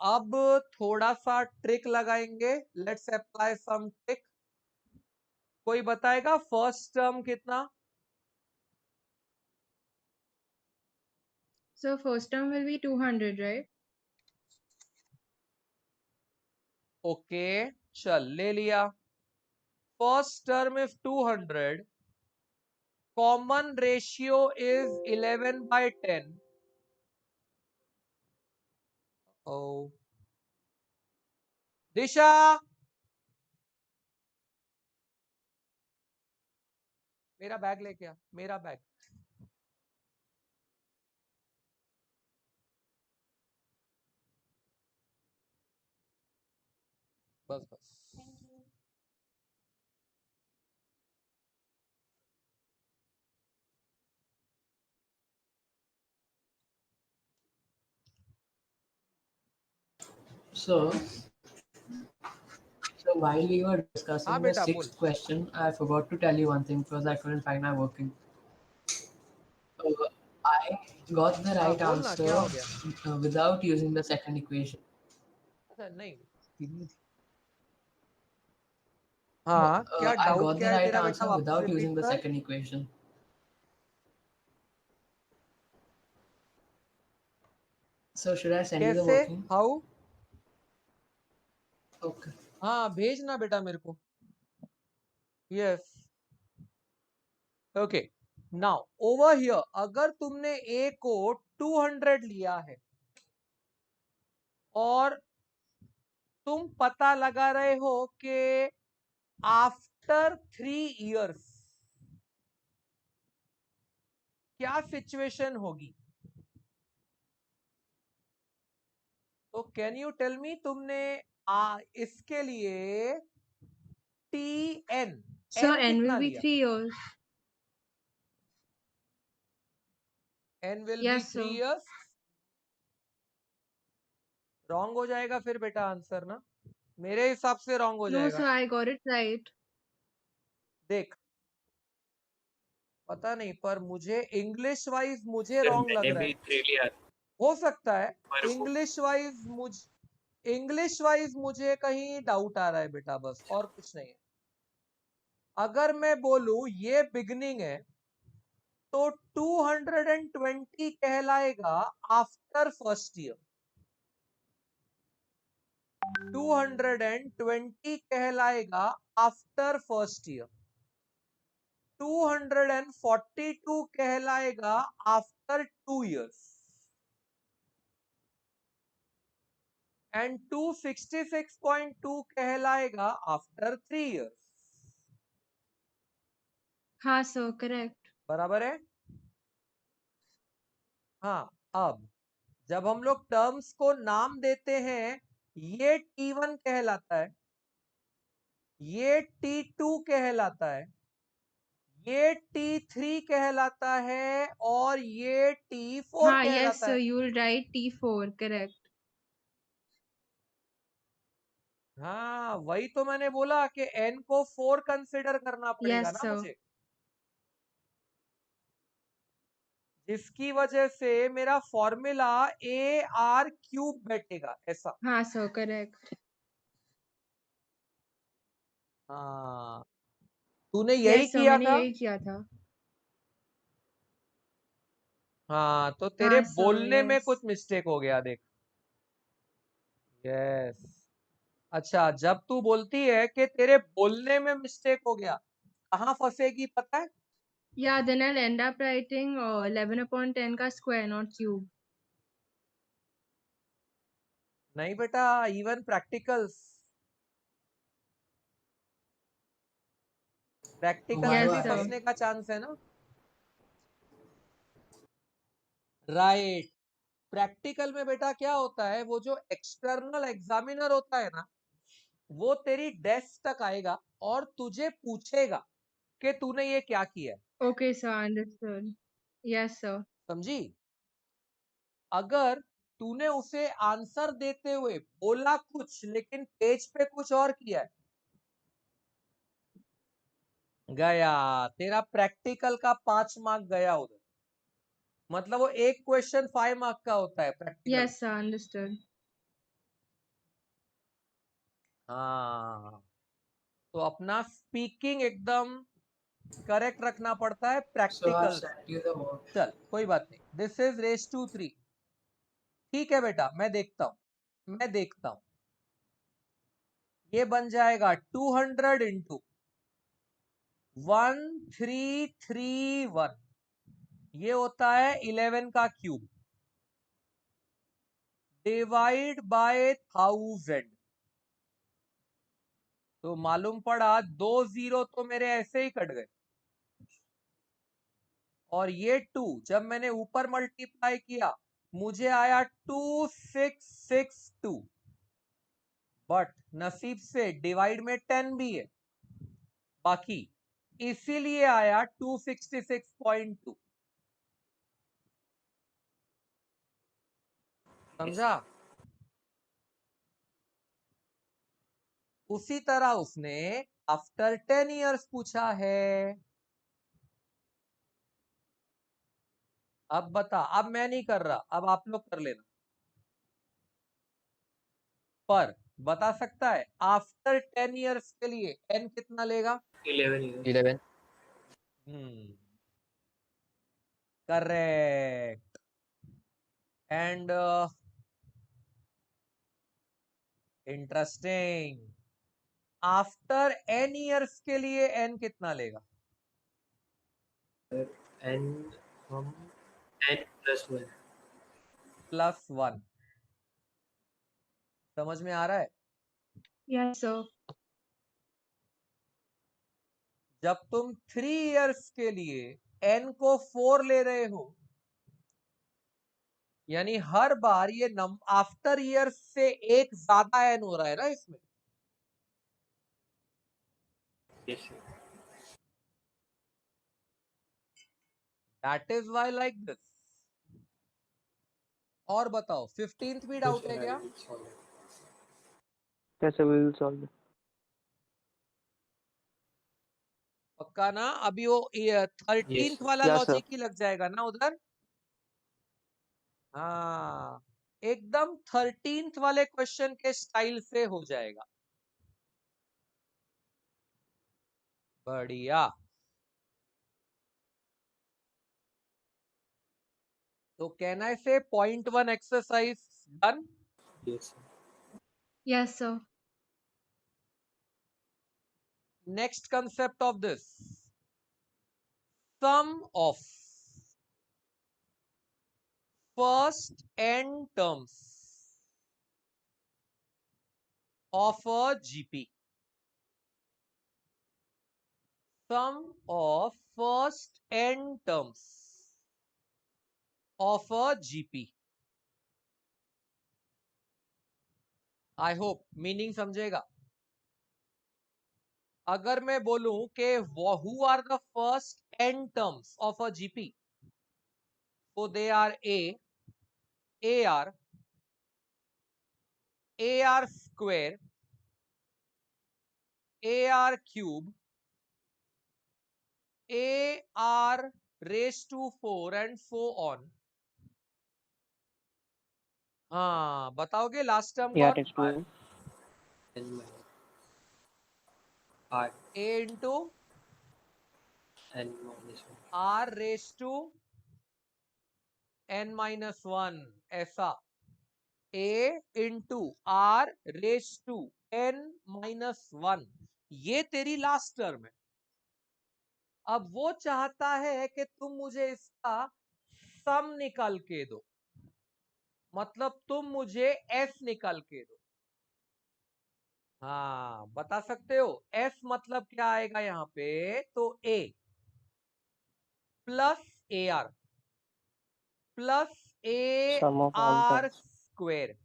अब थोड़ा सा ट्रिक लगाएंगे, लेट्स अप्लाई सम ट्रिक। कोई बताएगा फर्स्ट टर्म कितना? So first term will be 200, right? Okay, चल ले लिया, first term is 200, common ratio is 11/10। ओ दिशा, मेरा बैग लेके आ, मेरा बैग। बस बस। So, so while we were हाँ discussing the बेटा बोल। sixth question, I forgot to tell you one thing because I couldn't find my working. I got the हाँ right बोलना, क्या हो गया? answer without using the second equation. अच्छा नहीं, हाँ क्या I डाउट got the क्या है right तेरा बेटा, answer वापस without रिपीट using the कर। second equation. So should I send you the कैसे, working? हाउ? Okay. हाँ भेजना बेटा मेरे को। Yes okay. Now over here, अगर तुमने ए को 200 लिया है और तुम पता लगा रहे हो कि आफ्टर 3 इयर्स क्या सिचुएशन होगी, तो कैन यू टेल मी, तुमने इसके लिए T N So N n कितना will be लिया? 3 years. N will be Yes, 3 sir. Years. Wrong हो जाएगा फिर बेटा आंसर ना, मेरे हिसाब से रॉन्ग हो No, जाएगा। sir, I got it right. देख पता नहीं, पर मुझे इंग्लिश वाइज मुझे Sir, रॉन्ग लग मैंने रहा भी है। 3 लिया हो सकता है पर वो इंग्लिश वाइज मुझे कहीं डाउट आ रहा है बेटा, बस और कुछ नहीं है। अगर मैं बोलूं ये बिगनिंग है तो 220 कहलाएगा आफ्टर फर्स्ट ईयर, 220 कहलाएगा आफ्टर फर्स्ट ईयर, 242 कहलाएगा आफ्टर 2 इयर्स एंड 266.2 कहलाएगा आफ्टर 3 इयर्स। हाँ, sir, correct. बराबर है? हाँ, अब जब हम लोग टर्म्स को नाम देते हैं, ये T1 कहलाता है, ये T2 कहलाता है, ये T3 कहलाता है और ये T4 हाँ, yes, कहलाता sir, है। you will write T4, correct. हाँ वही तो मैंने बोला कि n को 4 कंसिडर करना पड़ेगा Yes, ना sir. मुझे, जिसकी वजह से मेरा फॉर्मूला AR³ बैठेगा ऐसा। हाँ, sir, correct. हाँ तूने यही Yes, sir, किया मैंने था। यही किया था. हाँ तो तेरे हाँ, sir, बोलने में yes. कुछ मिस्टेक हो गया देख। यस अच्छा, जब तू बोलती है कि तेरे बोलने में मिस्टेक हो गया, कहाँ फंसेगी पता है? Yeah, then I'll end up writing 11 upon 10 का square, not cube. नहीं बेटा, इवन प्रैक्टिकल्स में Yes, भी sir. फंसने का चांस है ना। राइट, प्रैक्टिकल में बेटा क्या होता है, वो जो एक्सटर्नल एग्जामिनर होता है ना, वो तेरी डेस्क तक आएगा और तुझे पूछेगा कि तूने ये क्या किया है। Okay, sir, understood. Yes, sir. समझी? अगर तूने उसे आंसर देते हुए बोला कुछ लेकिन पेज पे कुछ और किया है, गया तेरा प्रैक्टिकल का 5 मार्क गया उधर। मतलब वो एक क्वेश्चन 5 मार्क का होता है प्रैक्टिकल। Yes, sir, understood. हाँ तो अपना स्पीकिंग एकदम करेक्ट रखना पड़ता है So I've practical. sent you the work. चल कोई बात नहीं, दिस इज रेस टू 3। ठीक है बेटा, मैं देखता हूं ये बन जाएगा 200 इंटू 1331, ये होता है 11 का क्यूब, डिवाइड बाय 1000। तो मालूम पड़ा 2 जीरो तो मेरे ऐसे ही कट गए, और ये 2 जब मैंने ऊपर मल्टीप्लाई किया मुझे आया 2662। बट नसीब से डिवाइड में 10 भी है बाकी, इसीलिए आया 266.2। समझा? उसी तरह उसने आफ्टर 10 इयर्स पूछा है। अब बता, अब मैं नहीं कर रहा, अब आप लोग कर लेना। पर बता सकता है आफ्टर 10 इयर्स के लिए n कितना लेगा? 11 years. 11. Correct. And interesting, after n years के लिए n कितना लेगा? And from n plus 1. +1। समझ में आ रहा है? Yes, sir. जब तुम 3 इयर्स के लिए n को 4 ले रहे हो, यानी हर बार ये आफ्टर ईयर्स से एक ज्यादा n हो रहा है ना इसमें। Yes, sir. That is why like this. और बताओ 15th भी डाउट है क्या? Yes, sir, we will solve it. पक्का ना? अभी वो 13th sir. वाला Yeah, sir. लॉजिक ही लग जाएगा ना उधर। हाँ, एकदम 13th वाले क्वेश्चन के स्टाइल से हो जाएगा। बढ़िया। तो कैन आई से .1 exercise done? Yes, sir. Yes, sir. Next concept of this, sum of first n terms of a GP. Sum of first n terms of a GP. I hope meaning समझेगा। अगर मैं बोलूं कि who are the first n terms of a GP, so they are AR, AR square, AR cube, AR raised to 4 and so on। हाँ, बताओगे लास्ट टर्म Yeah, कौन? text 2. N minus R. A into N minus 1. R raised to n minus 1, ऐसा। A into R raised to n minus 1, ये तेरी लास्ट टर्म है। अब वो चाहता है कि तुम मुझे इसका सम निकाल के दो, मतलब तुम मुझे s निकाल के दो। हाँ, बता सकते हो s मतलब क्या आएगा यहाँ पे? तो a plus AR plus Sum of all AR terms. Square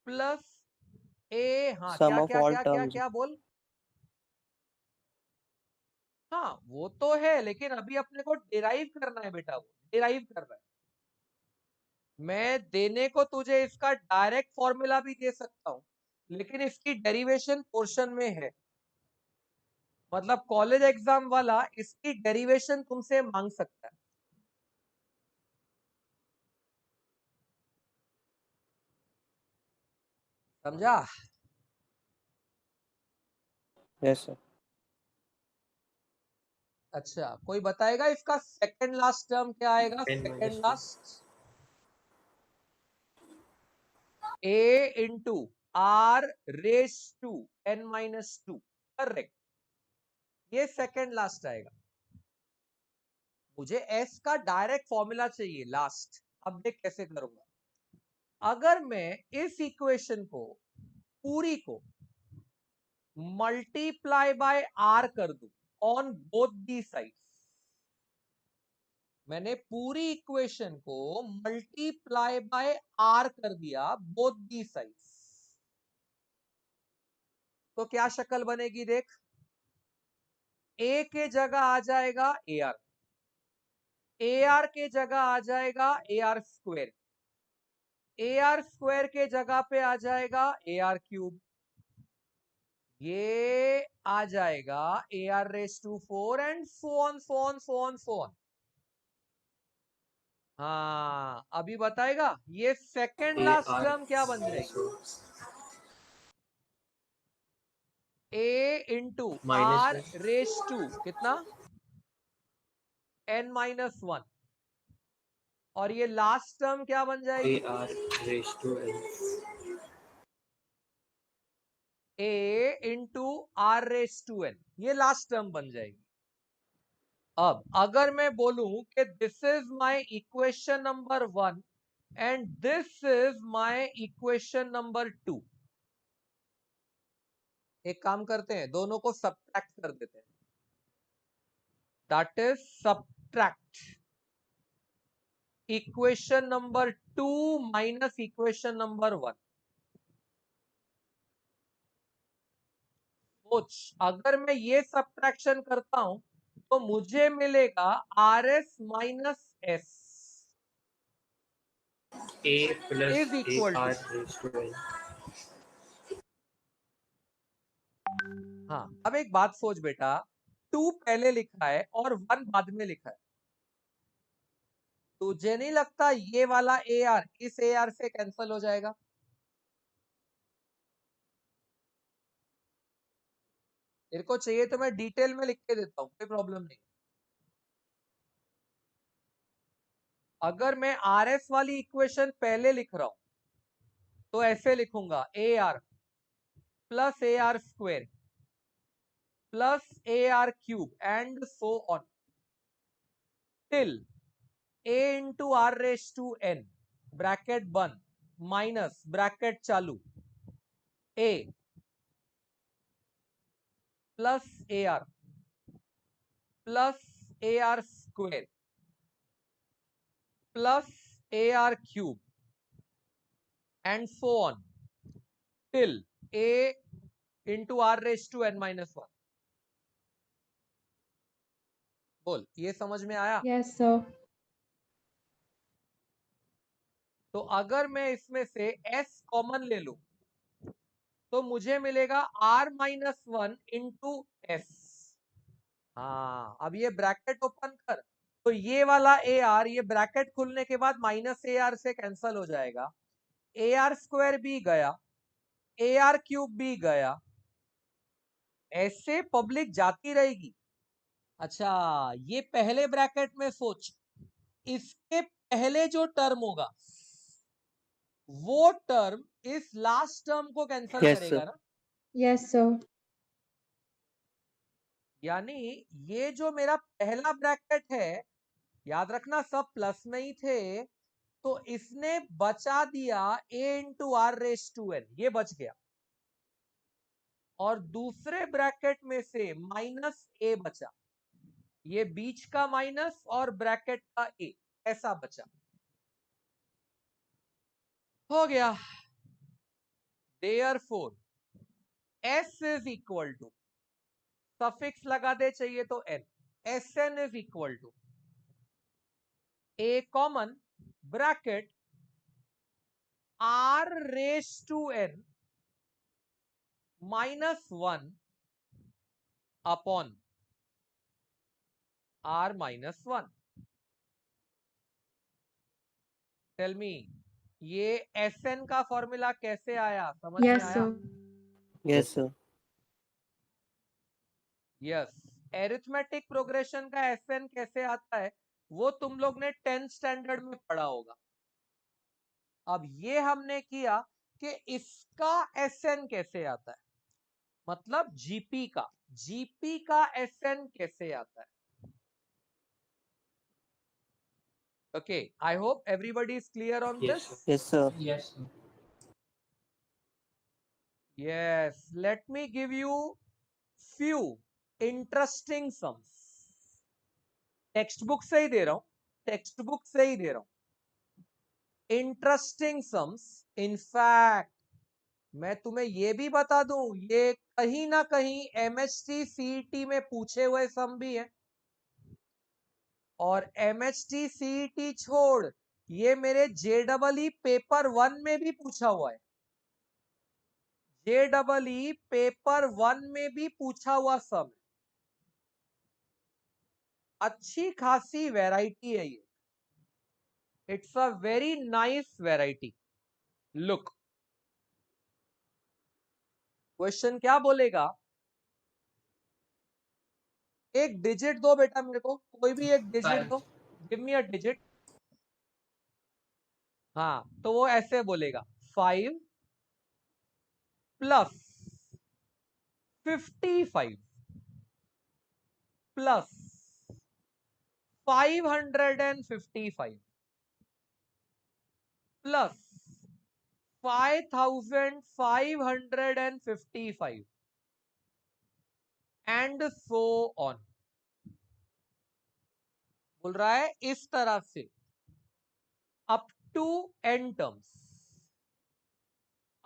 plus A, हाँ Sum क्या of क्या all क्या क्या terms. क्या बोल? हाँ वो तो है, लेकिन अभी अपने को डिराइव करना है बेटा, वो डिराइव करना है। मैं देने को तुझे इसका डायरेक्ट फॉर्मूला भी दे सकता हूं, लेकिन इसकी डेरिवेशन पोर्शन में है। मतलब कॉलेज एग्जाम वाला इसकी डेरिवेशन तुमसे मांग सकता है। समझा? Yes, sir. अच्छा, कोई बताएगा इसका सेकंड लास्ट टर्म क्या आएगा? N second minus 2. Last A into R raise to n minus 2, correct. ये सेकंड लास्ट आएगा। मुझे S का डायरेक्ट फॉर्मूला चाहिए लास्ट। अब देख कैसे करूंगा। अगर मैं इस इक्वेशन को पूरी को मल्टीप्लाई बाय R कर दूं ऑन बोथ दी साइड्स, मैंने पूरी इक्वेशन को मल्टीप्लाई बाय R कर दिया बोथ दी साइड्स, तो क्या शक्ल बनेगी देख, ए के जगह आ जाएगा ए आर के जगह आ जाएगा ए आर स्क्वायर के जगह पे आ जाएगा ए आर क्यूब, ये आ जाएगा A R raise to 4 and so on. हाँ अभी बताएगा ये सेकेंड लास्ट AR टर्म क्या बन जाएगी, ए इंटू आर -1 रेस टू कितना n-1, और ये लास्ट टर्म क्या बन जाएगी, AR raised to n a into R raise to n, ये लास्ट टर्म बन जाएगी। अब अगर मैं बोलूं कि this is my equation number 1 and this is my equation number 2, एक काम करते हैं दोनों को सब्ट्रैक्ट कर देते हैं, that is subtract equation number 2 minus equation number 1। सोच, अगर मैं ये सब्ट्रैक्शन करता हूं तो मुझे मिलेगा R S minus S A plus is equal AR to, raised to n हाँ अब एक बात सोच बेटा, 2 पहले लिखा है और 1 बाद में लिखा है, तुझे नहीं लगता ये वाला ए आर इस ए आर से कैंसिल हो जाएगा, तेरे को चाहिए तो मैं डिटेल में लिख के देता हूं, कोई प्रॉब्लम नहीं। अगर मैं आर एस वाली इक्वेशन पहले लिख रहा हूं तो ऐसे लिखूंगा A R plus A R square plus A R cube and so on till a into R raise to n bracket बंद माइनस ब्रैकेट चालू a plus A R square plus A R cube and so on till a into R raise to n minus 1। बोल ये समझ में आया? Yes, sir. तो अगर मैं इसमें से s कॉमन ले लूं तो मुझे मिलेगा r माइनस 1 इंटू एस। हाँ अब ये ब्रैकेट ओपन कर, तो ये वाला ए आर ये ब्रैकेट खुलने के बाद माइनस ए आर से कैंसिल हो जाएगा, ए आर स्क्वायर भी गया, ए आर क्यूब भी गया, ऐसे पब्लिक जाती रहेगी। अच्छा ये पहले ब्रैकेट में सोच, इसके पहले जो टर्म होगा वो टर्म इस लास्ट टर्म को कैंसिल Yes, करेगा sir. ना, Yes, sir. यानी ये जो मेरा पहला ब्रैकेट है, याद रखना सब प्लस में ही थे, तो इसने बचा दिया a into R raise to n, ये बच गया, और दूसरे ब्रैकेट में से माइनस a बचा, ये बीच का माइनस और ब्रैकेट का a ऐसा बचा, हो गया। Therefore s is equal to, suffix लगा दे चाहिए तो n, sn is equal to a common bracket r raise to n minus 1 upon r minus 1। Tell me ये Sn का फॉर्मूला कैसे आया, समझ में Yes, आया? sir. Yes, sir. Yes, arithmetic progression का Sn कैसे आता है वो तुम लोग ने 10th स्टैंडर्ड में पढ़ा होगा। अब ये हमने किया कि इसका Sn कैसे आता है, मतलब जीपी का Sn कैसे आता है। Okay, I hope everybody is clear on Yes, this. sir. Yes, sir. Yes, sir. Yes, let me give you few interesting sums. Text book से ही दे रहा हूं, टेक्स्ट बुक से ही दे रहा हूं। Interesting sums. In fact, मैं तुम्हें ये भी बता दूं, ये कहीं ना कहीं MHT CET में पूछे हुए सम भी है, और MHT CET छोड़, ये मेरे JEE पेपर 1 में भी पूछा हुआ है। JEE पेपर 1 में भी पूछा हुआ सम है। अच्छी खासी वैरायटी है ये। It's a very nice variety. Look, question क्या बोलेगा, एक डिजिट दो बेटा मेरे को, कोई भी एक डिजिट 5. दो, गिव मी अ डिजिट। हाँ, तो वो ऐसे बोलेगा 5 plus 55 plus 555 plus 5555 and so on. बोल रहा है इस तरह से up to n terms,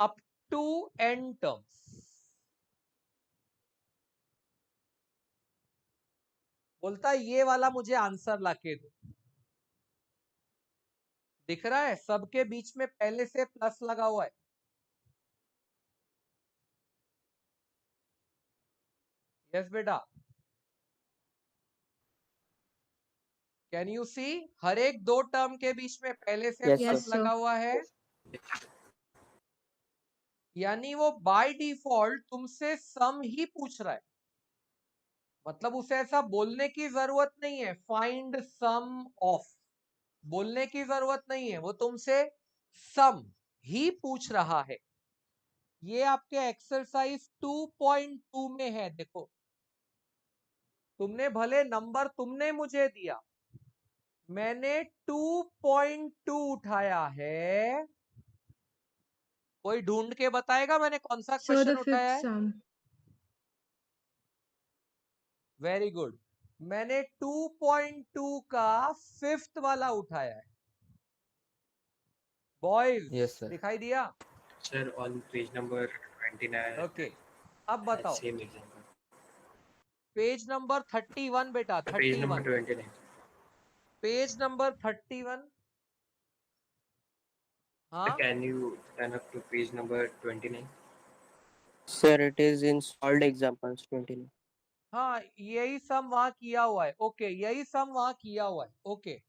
up to n terms. बोलता है ये वाला मुझे आंसर लाके दो। दिख रहा है सबके बीच में पहले से प्लस लगा हुआ है। यस बेटा, कैन यू सी, हर एक दो टर्म के बीच में पहले से Yes, plus Yes, sir. sir. लगा हुआ है, यानी वो बाय डिफॉल्ट तुमसे सम ही पूछ रहा है। मतलब उसे ऐसा बोलने की जरूरत नहीं है फाइंड सम ऑफ, बोलने की जरूरत नहीं है, वो तुमसे सम ही पूछ रहा है। ये आपके एक्सरसाइज 2.2 में है। देखो, तुमने भले नंबर तुमने मुझे दिया, मैंने 2.2 उठाया है। कोई ढूंढ के बताएगा मैंने कौन सा So क्वेश्चन the उठाया fifth है? sum. वेरी गुड, मैंने 2.2 का फिफ्थ वाला उठाया है। Boys, Yes, sir. दिखाई दिया? Sir, on page number 29. Okay, अब बताओ Same example. पेज नंबर 31 बेटा, Page number 31, 29. Page number 31। हाँ, Can you turn up to page number 29? Sir, it is in solved examples 29. हाँ, यही सम वहां किया हुआ है। ओके, यही सम वहां किया हुआ है। ओके,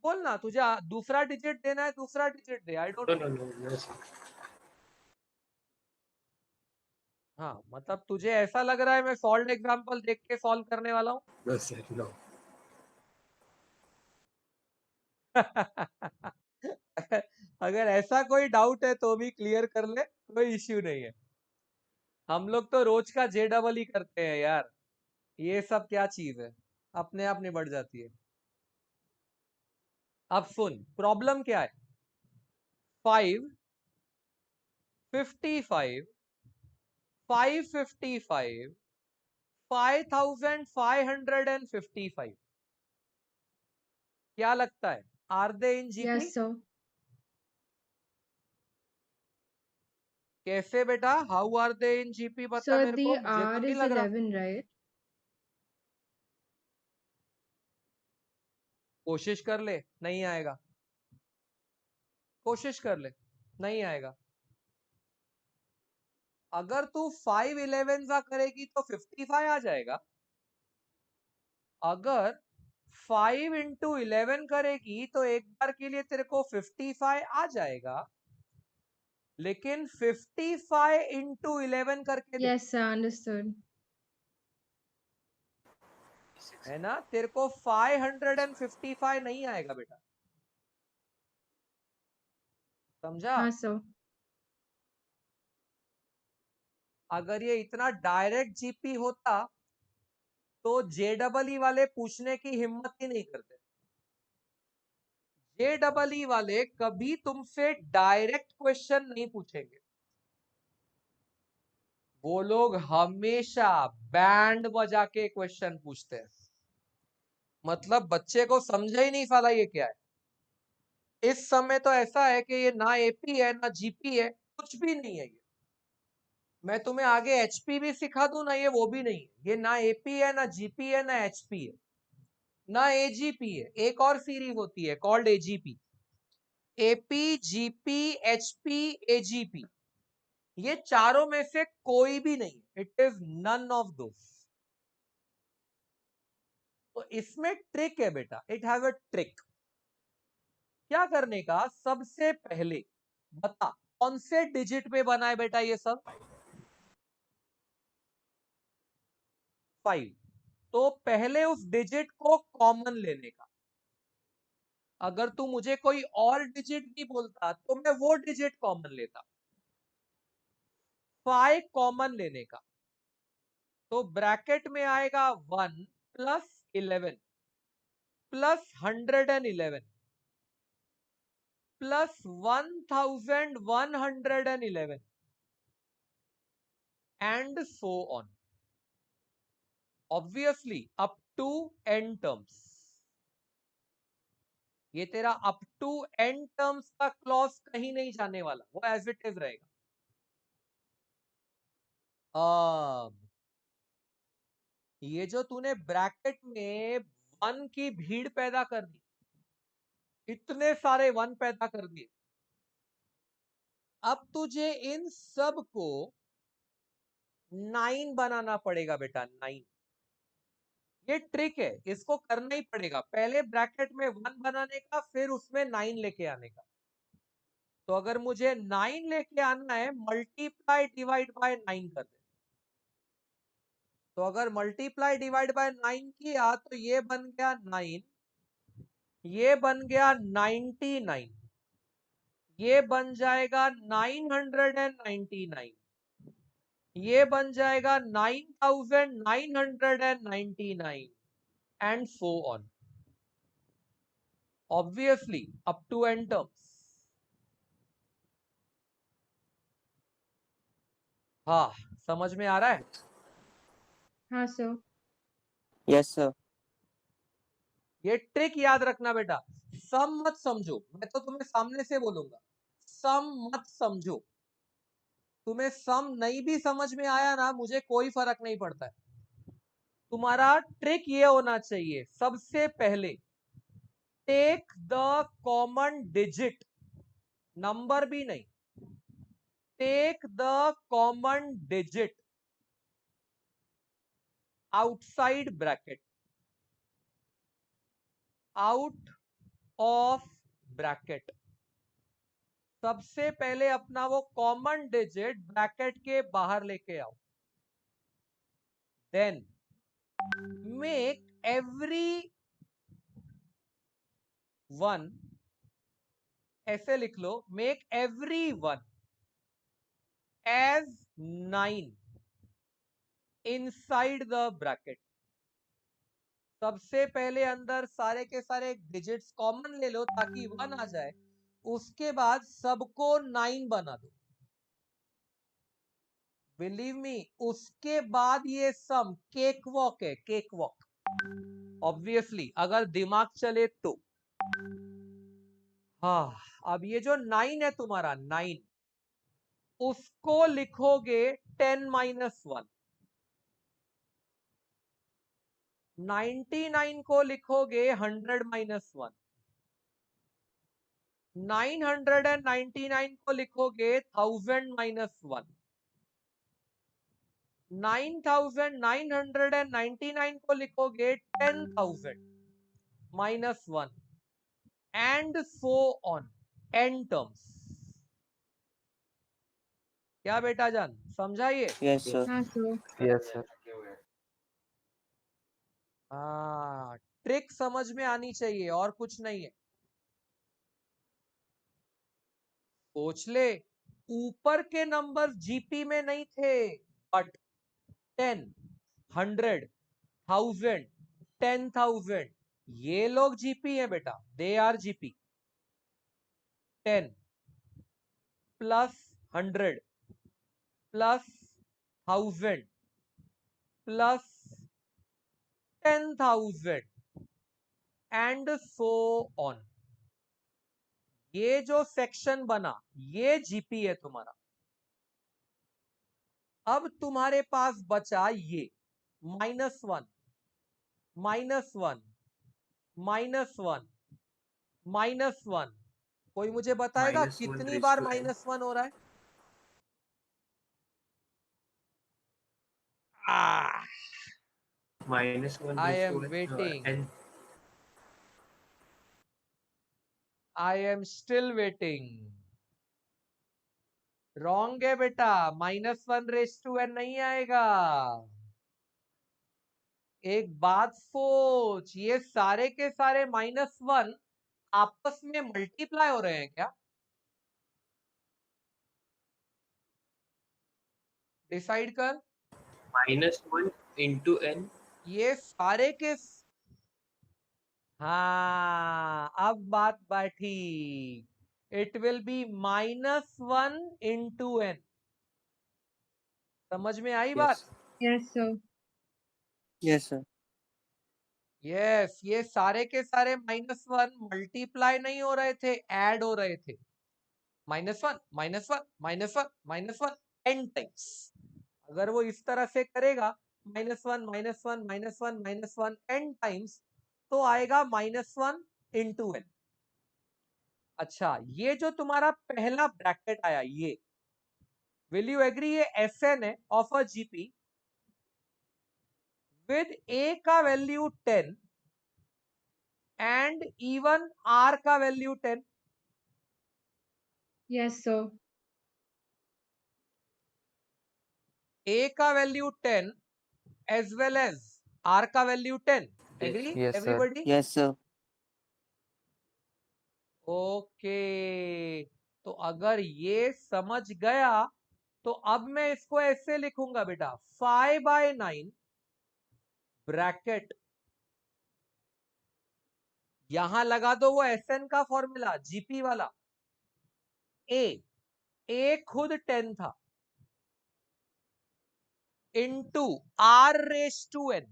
बोलना तुझे दूसरा डिजिट देना है, दूसरा डिजिट दे, I don't No, no. no, no, no, sir. हाँ, मतलब तुझे ऐसा लग रहा है मैं सॉल्व एग्जांपल देख के सॉल्व करने वाला हूँ? No, sir, no. अगर ऐसा कोई डाउट है तो भी क्लियर कर ले, कोई इश्यू नहीं है। हम लोग तो रोज का JEE करते हैं यार, ये सब क्या चीज है, अपने आप निबट जाती है। अब सुन, प्रॉब्लम क्या है, 5 55 555 5555, क्या लगता है, are they in GP? Yes, sir. कैसे बेटा, how are they in GP, बता So मेरे को, the मुझे तो R नहीं is लग रहा। 11, right? कोशिश कर ले, नहीं आएगा। कोशिश कर ले, नहीं आएगा। अगर तू 5 11 का करेगी तो 55 आ जाएगा। अगर 5 into 11 करेगी तो एक बार के लिए तेरे को 55 आ जाएगा, लेकिन 55 into 11 करके देख, Yes, sir. Understood. है ना, तेरे को 555 नहीं आएगा बेटा, समझा? हाँ, sir. अगर ये इतना डायरेक्ट जीपी होता तो JEE वाले पूछने की हिम्मत ही नहीं करते। JEE वाले कभी तुमसे डायरेक्ट क्वेश्चन नहीं पूछेंगे, वो लोग हमेशा बैंड बजा के क्वेश्चन पूछते हैं। मतलब बच्चे को समझे ही नहीं साला ये क्या है। इस समय तो ऐसा है कि ये ना एपी है ना जीपी है, कुछ भी नहीं है ये। मैं तुम्हें आगे एचपी भी सिखा दूं ना, ये वो भी नहीं है, ये ना एपी है ना जीपी है ना एचपी है ना एजीपी है। एक और सीरीज होती है called AGP, AP GP HP AGP, ये चारों में से कोई भी नहीं, it is none of those. तो इसमें ट्रिक है बेटा, इट हैव अ ट्रिक। क्या करने का, सबसे पहले बता कौन से डिजिट पे बना है बेटा ये सब, 5। तो पहले उस डिजिट को कॉमन लेने का। अगर तू मुझे कोई और डिजिट भी बोलता तो मैं वो डिजिट कॉमन लेता, 5 कॉमन लेने का। तो ब्रैकेट में आएगा 1 plus 11 plus 111 plus 1111 and so on, obviously up to n terms. ये तेरा अप टू n टर्म्स का क्लॉज कहीं नहीं जाने वाला, वो एज इट इज रहेगा। अब ये जो तूने ब्रैकेट में 1 की भीड़ पैदा कर दी, इतने सारे 1 पैदा कर दिए, अब तुझे इन सब को 9 बनाना पड़ेगा बेटा, 9। ये ट्रिक है, इसको करना ही पड़ेगा, पहले ब्रैकेट में 1 बनाने का फिर उसमें 9 लेके आने का। तो अगर मुझे 9 लेके आना है, मल्टीप्लाई डिवाइड बाय 9 कर दे। तो अगर मल्टीप्लाई डिवाइड बाय 9 किया तो ये बन गया 9, ये बन गया 99, ये बन जाएगा 999, ये बन जाएगा 9999 and so on, obviously up to n terms. हाँ, समझ में आ रहा है? हाँ सर। Yes, sir. ये ट्रिक याद रखना बेटा, सम मत समझो, मैं तो तुम्हें सामने से बोलूंगा, सम मत समझो। तुम्हें सम नहीं भी समझ में आया ना, मुझे कोई फर्क नहीं पड़ता है। तुम्हारा ट्रिक ये होना चाहिए, सबसे पहले take the common digit, number भी नहीं, take the common digit outside bracket, out of bracket. सबसे पहले अपना वो कॉमन डिजिट ब्रैकेट के बाहर लेके आओ, देन मेक एवरी वन, ऐसे लिख लो, make every one as 9 inside the bracket. सबसे पहले अंदर सारे के सारे डिजिट्स कॉमन ले लो ताकि 1 आ जाए, उसके बाद सबको 9 बना दो। बिलीव मी, उसके बाद ये सम केक वॉक है, केक वॉक, ऑब्वियसली अगर दिमाग चले तो। हाँ, अब ये जो 9 है तुम्हारा 9, उसको लिखोगे 10 माइनस 1, 99 को लिखोगे 100 माइनस 1, 999 को लिखोगे 1000 माइनस 1, 9999 को लिखोगे 10,000 minus 1 and so on, n terms. क्या बेटा जान, समझाइए? Yes, sir. हाँ सर। Yes, sir. हाँ, ट्रिक समझ में आनी चाहिए और कुछ नहीं है। सोच ले, ऊपर के नंबर जीपी में नहीं थे, बट 10, 100, 1000, 10,000 ये लोग जीपी है बेटा, they are GP. 10 plus 100 plus 1000 plus 10,000 and so on, ये जो सेक्शन बना ये जीपी है तुम्हारा। अब तुम्हारे पास बचा ये -1 -1 -1 -1। कोई मुझे बताएगा -1 कितनी raised बार to n. -1 हो रहा है? Ah, -1 I raised am to waiting. n. I am still waiting. Wrong है बेटा, -1 नहीं आएगा। एक बात सोच, ये सारे के सारे -1 आपस में मल्टीप्लाई हो रहे हैं क्या? डिसाइड कर। -1 into n. ये सारे के हाँ, अब बात बैठी। It will be -1 into n। समझ में आई बात? Yes. Yes, sir. Yes, sir. Yes, ये सारे के सारे -1 मल्टीप्लाई नहीं हो रहे थे, ऐड हो रहे थे। -1 -1 -1 -1 n टाइम्स। अगर वो इस तरह से करेगा -1 -1 -1 -1 n टाइम्स, तो आएगा -1 into n। अच्छा, ये जो तुम्हारा पहला ब्रैकेट आया, ये विल यू एग्री ये Sn है of a GP with a का वैल्यू 10 एंड इवन r का वैल्यू 10। Yes, sir. a का value 10 as well as r का value 10। Yes. Agree Yes, sir. Everybody? Yes, sir. Okay, तो अगर ये समझ गया तो अब मैं इसको ऐसे लिखूंगा बेटा, 5/9 ब्रैकेट, यहां लगा दो वो Sn का फॉर्मूला जीपी वाला। a खुद 10 था, इनटू r⁻n।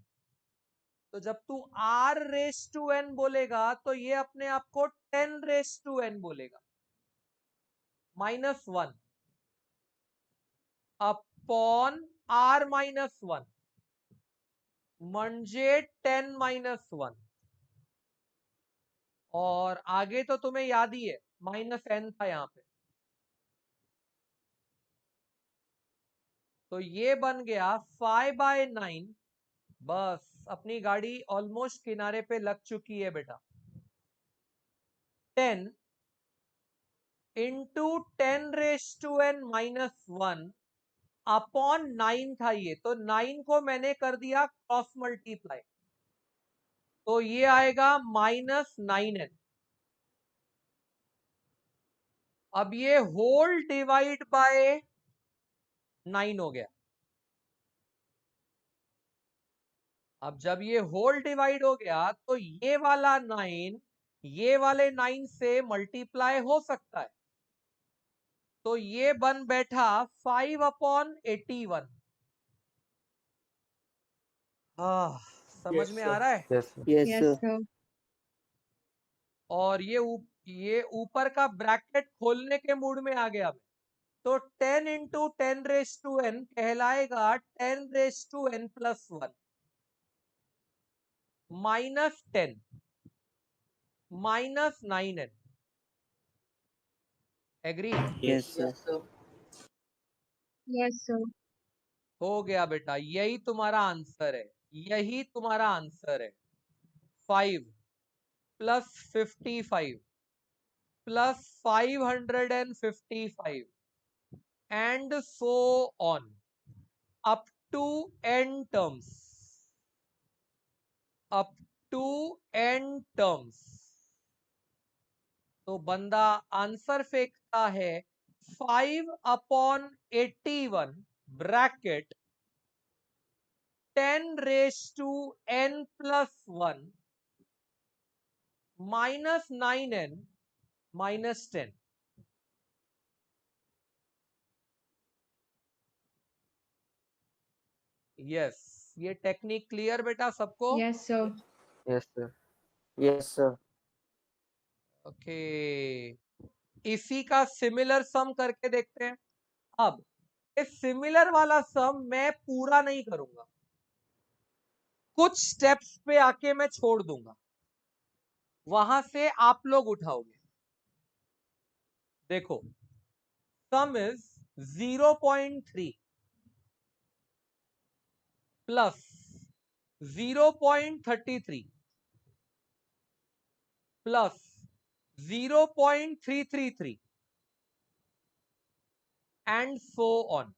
तो जब तू r⁻n बोलेगा तो ये अपने आप को 10⁻n बोलेगा। -1 अपॉन r-1 म्हणजे 10-1। और आगे तो तुम्हें याद ही है, -n था यहां पे। तो ये बन गया 5/9। बस अपनी गाड़ी ऑलमोस्ट किनारे पे लग चुकी है बेटा। 10 इंटू 10⁻n-1 अपॉन 9 था ये, तो 9 को मैंने कर दिया क्रॉस मल्टीप्लाई, तो ये आएगा -9n। अब ये होल डिवाइड बाय 9 हो गया। अब जब ये होल डिवाइड हो गया तो ये वाला 9 ये वाले 9 से मल्टीप्लाई हो सकता है, तो ये बन बैठा 5/81। हाँ, समझ Yes, में आ sir. रहा है? Yes, sir. Yes, Yes, sir. sir. और ये ऊपर का ब्रैकेट खोलने के मूड में आ गया मैं। तो 10 इंटू 10⁻n कहलाएगा 10⁻n+1 -10 -9n। Agree? Yes, sir. Yes, sir. Yes, sir. हो गया बेटा, यही तुम्हारा आंसर है, यही तुम्हारा आंसर है। 5 + 55 + 555 and so on up to n terms, up to n terms। तो बंदा आंसर फेंकता है 5/81 ब्रैकेट 10⁻n+1 -9n -10। यस, ये टेक्निक क्लियर बेटा सबको? Yes, sir. Yes, sir. Yes, sir. Okay, इसी का सिमिलर सम करके देखते हैं। अब ये सिमिलर वाला सम मैं पूरा नहीं करूंगा, कुछ स्टेप्स पे आके मैं छोड़ दूंगा, वहां से आप लोग उठाओगे। देखो, सम is 0.3 plus 0.33 plus 0.333 and so on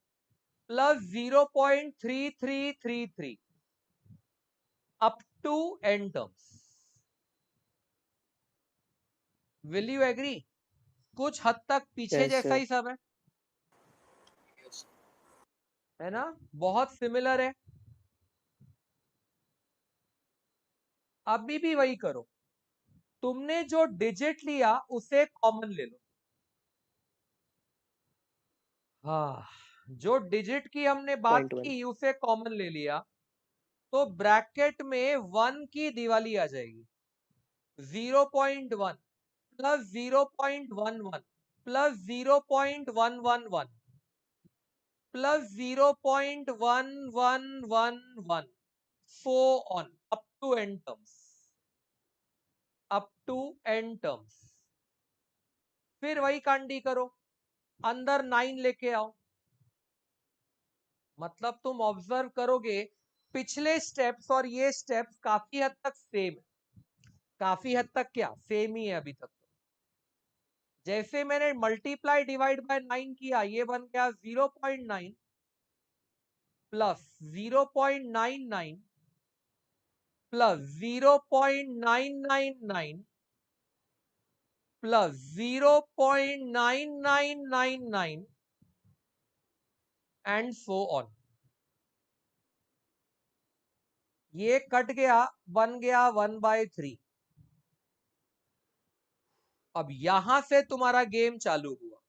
plus 0.3333 up to n terms. Will you agree? कुछ हद तक पीछे Yes, जैसा sir. ही सब है ना, बहुत सिमिलर है। अभी भी वही करो, तुमने जो डिजिट लिया उसे कॉमन ले लो। हाँ, जो डिजिट की हमने बात 0.1. की उसे कॉमन ले लिया, तो ब्रैकेट में 1 की दिवाली आ जाएगी। 0.1 plus 0.11 plus 0.111 plus 0.1111 so on up to n terms, up to n terms। फिर वही कांडी करो, अंदर 9 लेके आओ। मतलब तुम ऑब्जर्व करोगे पिछले स्टेप्स और ये स्टेप्स काफी हद तक सेम है, काफी हद तक क्या सेम ही है अभी तक। जैसे मैंने मल्टीप्लाई डिवाइड बाय 9 किया, ये बन गया 0.9 plus 0.99 plus 0.999 plus 0.9999 and so on. ये कट गया, बन गया 1/3। अब यहां से तुम्हारा गेम चालू हुआ,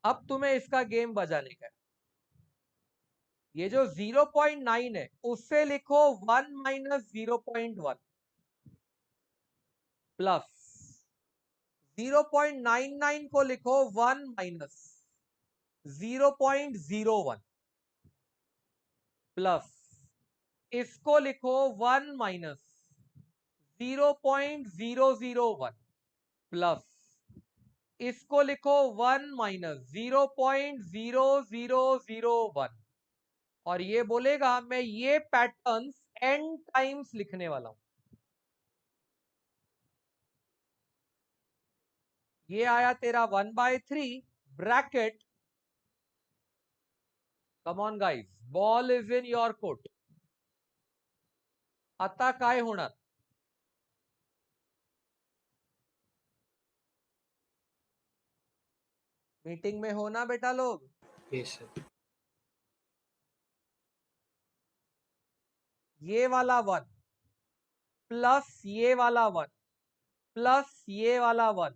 अब तुम्हें इसका गेम बजाने का है। ये जो 0.9 है उससे लिखो 1 माइनस 0.1 प्लस 0.99 को लिखो 1 माइनस 0.01 प्लस इसको लिखो 1 माइनस 0.001 प्लस इसको लिखो 1 माइनस 0.0001 और ये बोलेगा मैं ये पैटर्न्स n टाइम्स लिखने वाला हूं। ये आया तेरा 1/3 bracket. Come on guys, ball is in your court. आता काय होणार? मीटिंग में हो ना बेटा लोग? Yes, sir. ये वाला 1 प्लस ये वाला 1 प्लस ये वाला 1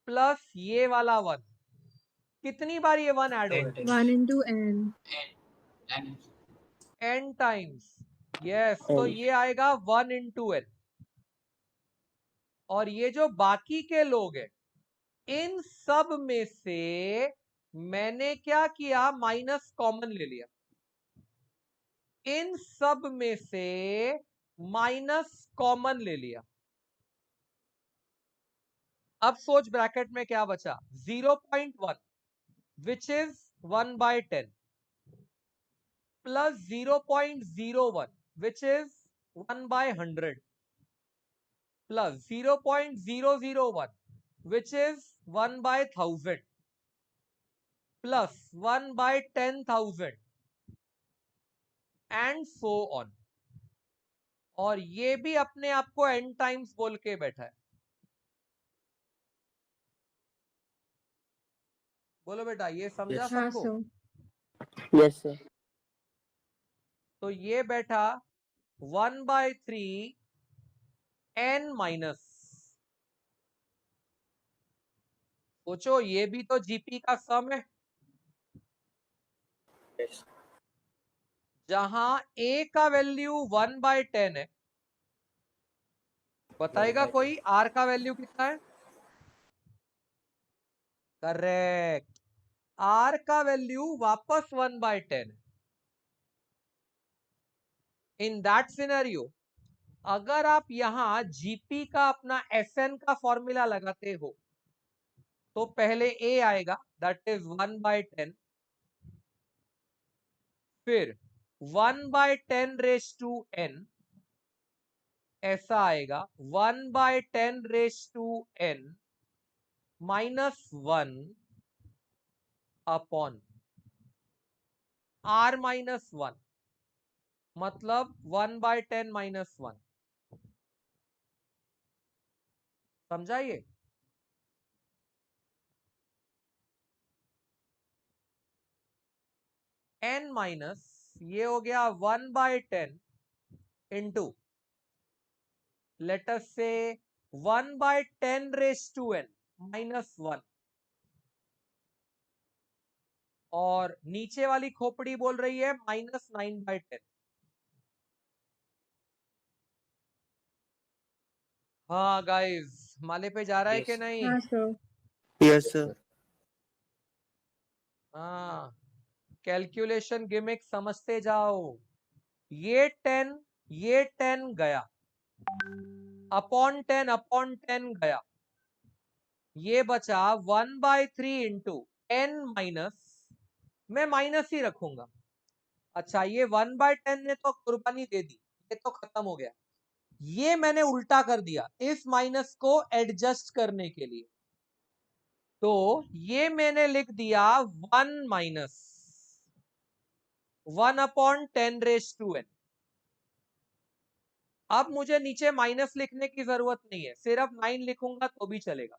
प्लस ये वाला 1, कितनी बार ये 1 ऐड हो रहा 10 है? 1 times. into n. n times. Yes, तो N. ये आएगा 1 into n। और ये जो बाकी के लोग हैं, इन सब में से मैंने क्या किया, माइनस कॉमन ले लिया। इन सब में से माइनस कॉमन ले लिया। अब सोच ब्रैकेट में क्या बचा, 0.1 which is 1/10 plus 0.01 which is 1/100 plus 0.001 which is 1/1000 plus 1/10,000 and so on। और ये भी अपने आप को n टाइम्स बोल के बैठा है। बोलो बेटा, ये समझा Yes. हाँ सबको? सर। Yes, sir. तो ये बैठा 1/3 n माइनस। सोचो, ये भी तो जीपी का सम है, Yes. जहां a का वैल्यू 1/10 है। बताएगा 1/10. कोई r का वैल्यू कितना है? करेक्ट, R का वैल्यू वापस 1/10। इन दैट सिनेरियो अगर आप यहां जीपी का अपना एसएन का फॉर्मूला लगाते हो तो पहले ए आएगा, दैट इज 1/10, फिर 1/10⁻n ऐसा आएगा, 1/10⁻n -1 अपॉन r -1, मतलब 1/10 -1। समझाइए? n माइनस ये हो गया 1/10 इंटू लेट अस से 1/10⁻n -1, और नीचे वाली खोपड़ी बोल रही है -9/10। हाँ गाइस, माले पे जा रहा है Yes, कि sir. नहीं? हाँ सर। Yes, sir. हाँ, कैलकुलेशन गिमिक समझते जाओ। ये 10 गया, अपॉन 10 गया, ये बचा 1/3 इंटू n माइनस, मैं माइनस ही रखूंगा। अच्छा, ये 1/10 ने तो कुर्बानी दे दी, ये तो खत्म हो गया। ये मैंने उल्टा कर दिया इस माइनस को एडजस्ट करने के लिए, तो ये मैंने लिख दिया 1 माइनस 1/10⁻n। अब मुझे नीचे माइनस लिखने की जरूरत नहीं है, सिर्फ 9 लिखूंगा तो भी चलेगा।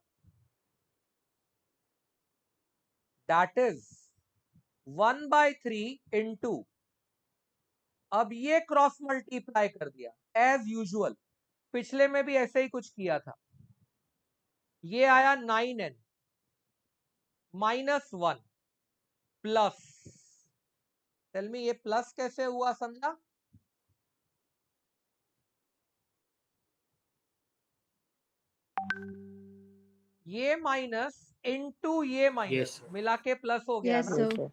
दैट इज 1/3 इंटू, अब ये क्रॉस मल्टीप्लाई कर दिया एज यूजुअल, पिछले में भी ऐसे ही कुछ किया था। ये आया 9n -1 प्लस, टेल मी ये प्लस कैसे हुआ, समझा? ये माइनस इंटू ये Yes, माइनस sir. मिला के प्लस हो गया Yes, ना। sir. Yes, sir.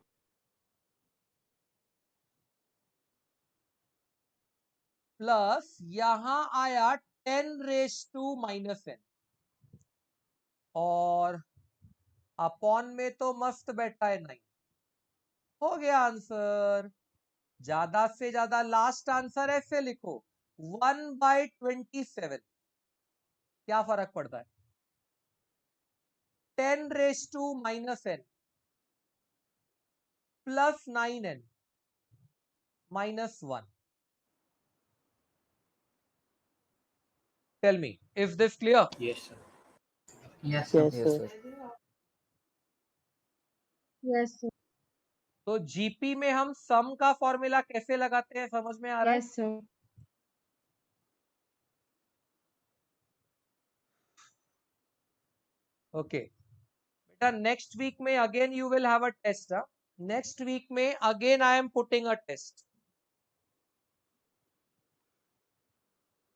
प्लस यहां आया 10⁻⁻n, और अपॉन में तो मस्त बैठा है 9। हो गया आंसर। ज्यादा से ज्यादा लास्ट आंसर ऐसे लिखो 1/27, क्या फर्क पड़ता है? 10⁻⁻n plus 9n -1। Tell me, is this clear? Yes, sir. Yes, sir. Yes, sir. Yes, sir. तो जीपी में हम सम का फॉर्मूला कैसे लगाते हैं, समझ में आ रहा है? Yes, sir. ओके बेटा, नेक्स्ट वीक में again you will have a test. Next week में again I am putting a test.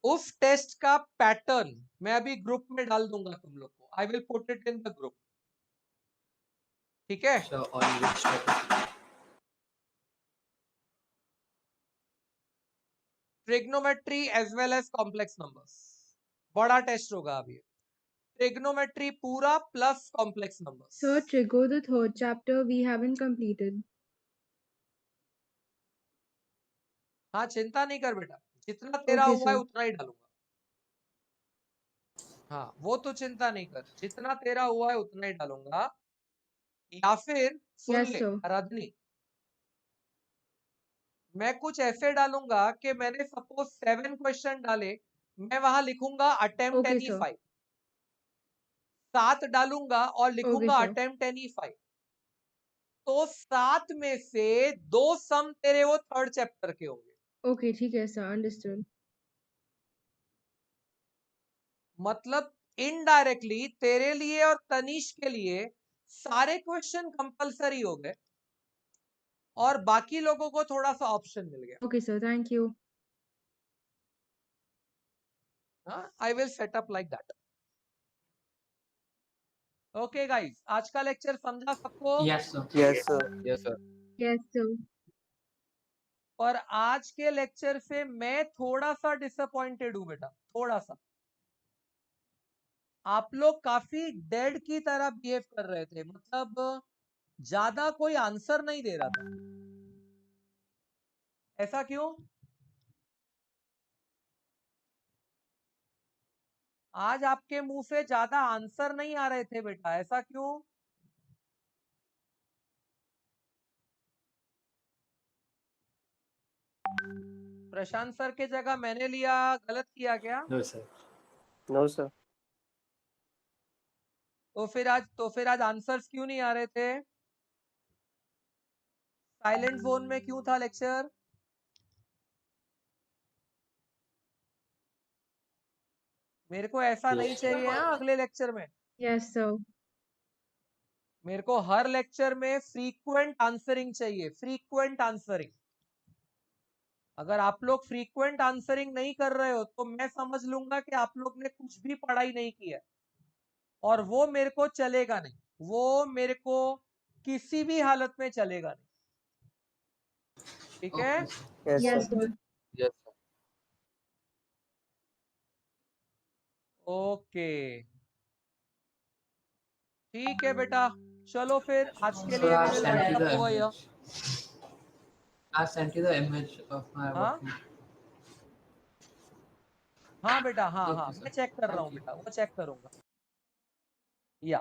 उस टेस्ट का पैटर्न मैं अभी ग्रुप में डाल दूंगा तुम लोग को, I will put it in the group, ठीक है? So on which topic? Trigonometry as well as complex numbers, बड़ा टेस्ट होगा अभी। ट्रिग्नोमेट्री पूरा plus complex numbers. Sir, Trigo, the third chapter we haven't completed. हाँ, चिंता नहीं कर बेटा, जितना तेरा Okay, हुआ है sir. उतना ही डालूंगा। हाँ, वो तो चिंता नहीं कर, जितना तेरा हुआ है उतना ही डालूंगा। या फिर सुन Yes, ले sir. आराधनी, मैं कुछ ऐसे डालूंगा कि मैंने सपोज 7 क्वेश्चन डाले, मैं वहां लिखूंगा अटेम्प्ट Okay, एनी sir. 5, 7 डालूंगा और Okay, लिखूंगा sir. अटेम्प्ट एनी 5, तो 7 में से 2 सम तेरे वो थर्ड चैप्टर के होंगे। Okay, ठीक है sir. Understood. मतलब इनडायरेक्टली तेरे लिए और तनीश के लिए सारे क्वेश्चन कंपलसरी हो गए और बाकी लोगों को थोड़ा सा ऑप्शन मिल गया। Okay, sir. Thank you. हाँ, I will set up like that. Okay guys, आज का लेक्चर समझा सबको? Yes, sir. Yes, sir. Yes, sir. Yes, sir. और आज के लेक्चर से मैं थोड़ा सा डिसअपॉइंटेड हूं बेटा, थोड़ा सा। आप लोग काफी डेड की तरह बिहेव कर रहे थे, मतलब ज्यादा कोई आंसर नहीं दे रहा था। ऐसा क्यों? आज आपके मुंह से ज्यादा आंसर नहीं आ रहे थे बेटा, ऐसा क्यों? प्रशांत सर के जगह मैंने लिया, गलत किया क्या? No, sir. No, sir. तो फिर आज आंसर्स क्यों नहीं आ रहे थे? साइलेंट जोन में क्यों था लेक्चर? मेरे को ऐसा Yes, नहीं sir. चाहिए हाँ अगले लेक्चर में। Yes, sir. मेरे को हर लेक्चर में फ्रीक्वेंट आंसरिंग चाहिए, फ्रीक्वेंट आंसरिंग। अगर आप लोग फ्रीक्वेंट आंसरिंग नहीं कर रहे हो तो मैं समझ लूंगा कि आप लोग ने कुछ भी पढ़ाई नहीं किया, और वो मेरे को चलेगा नहीं, वो मेरे को किसी भी हालत में चलेगा नहीं। ठीक है? Okay, sir. Yes, Yes, sir. sir. Yes, sir. Okay, ठीक है बेटा, चलो फिर आज के So लिए I we will sent wrap you up the over here. image. I sent you the image of my हाँ? working. हाँ बेटा, हाँ हाँ, Okay, sir. मैं चेक कर रहा हूँ Thank you. बेटा, वो चेक करूंगा। या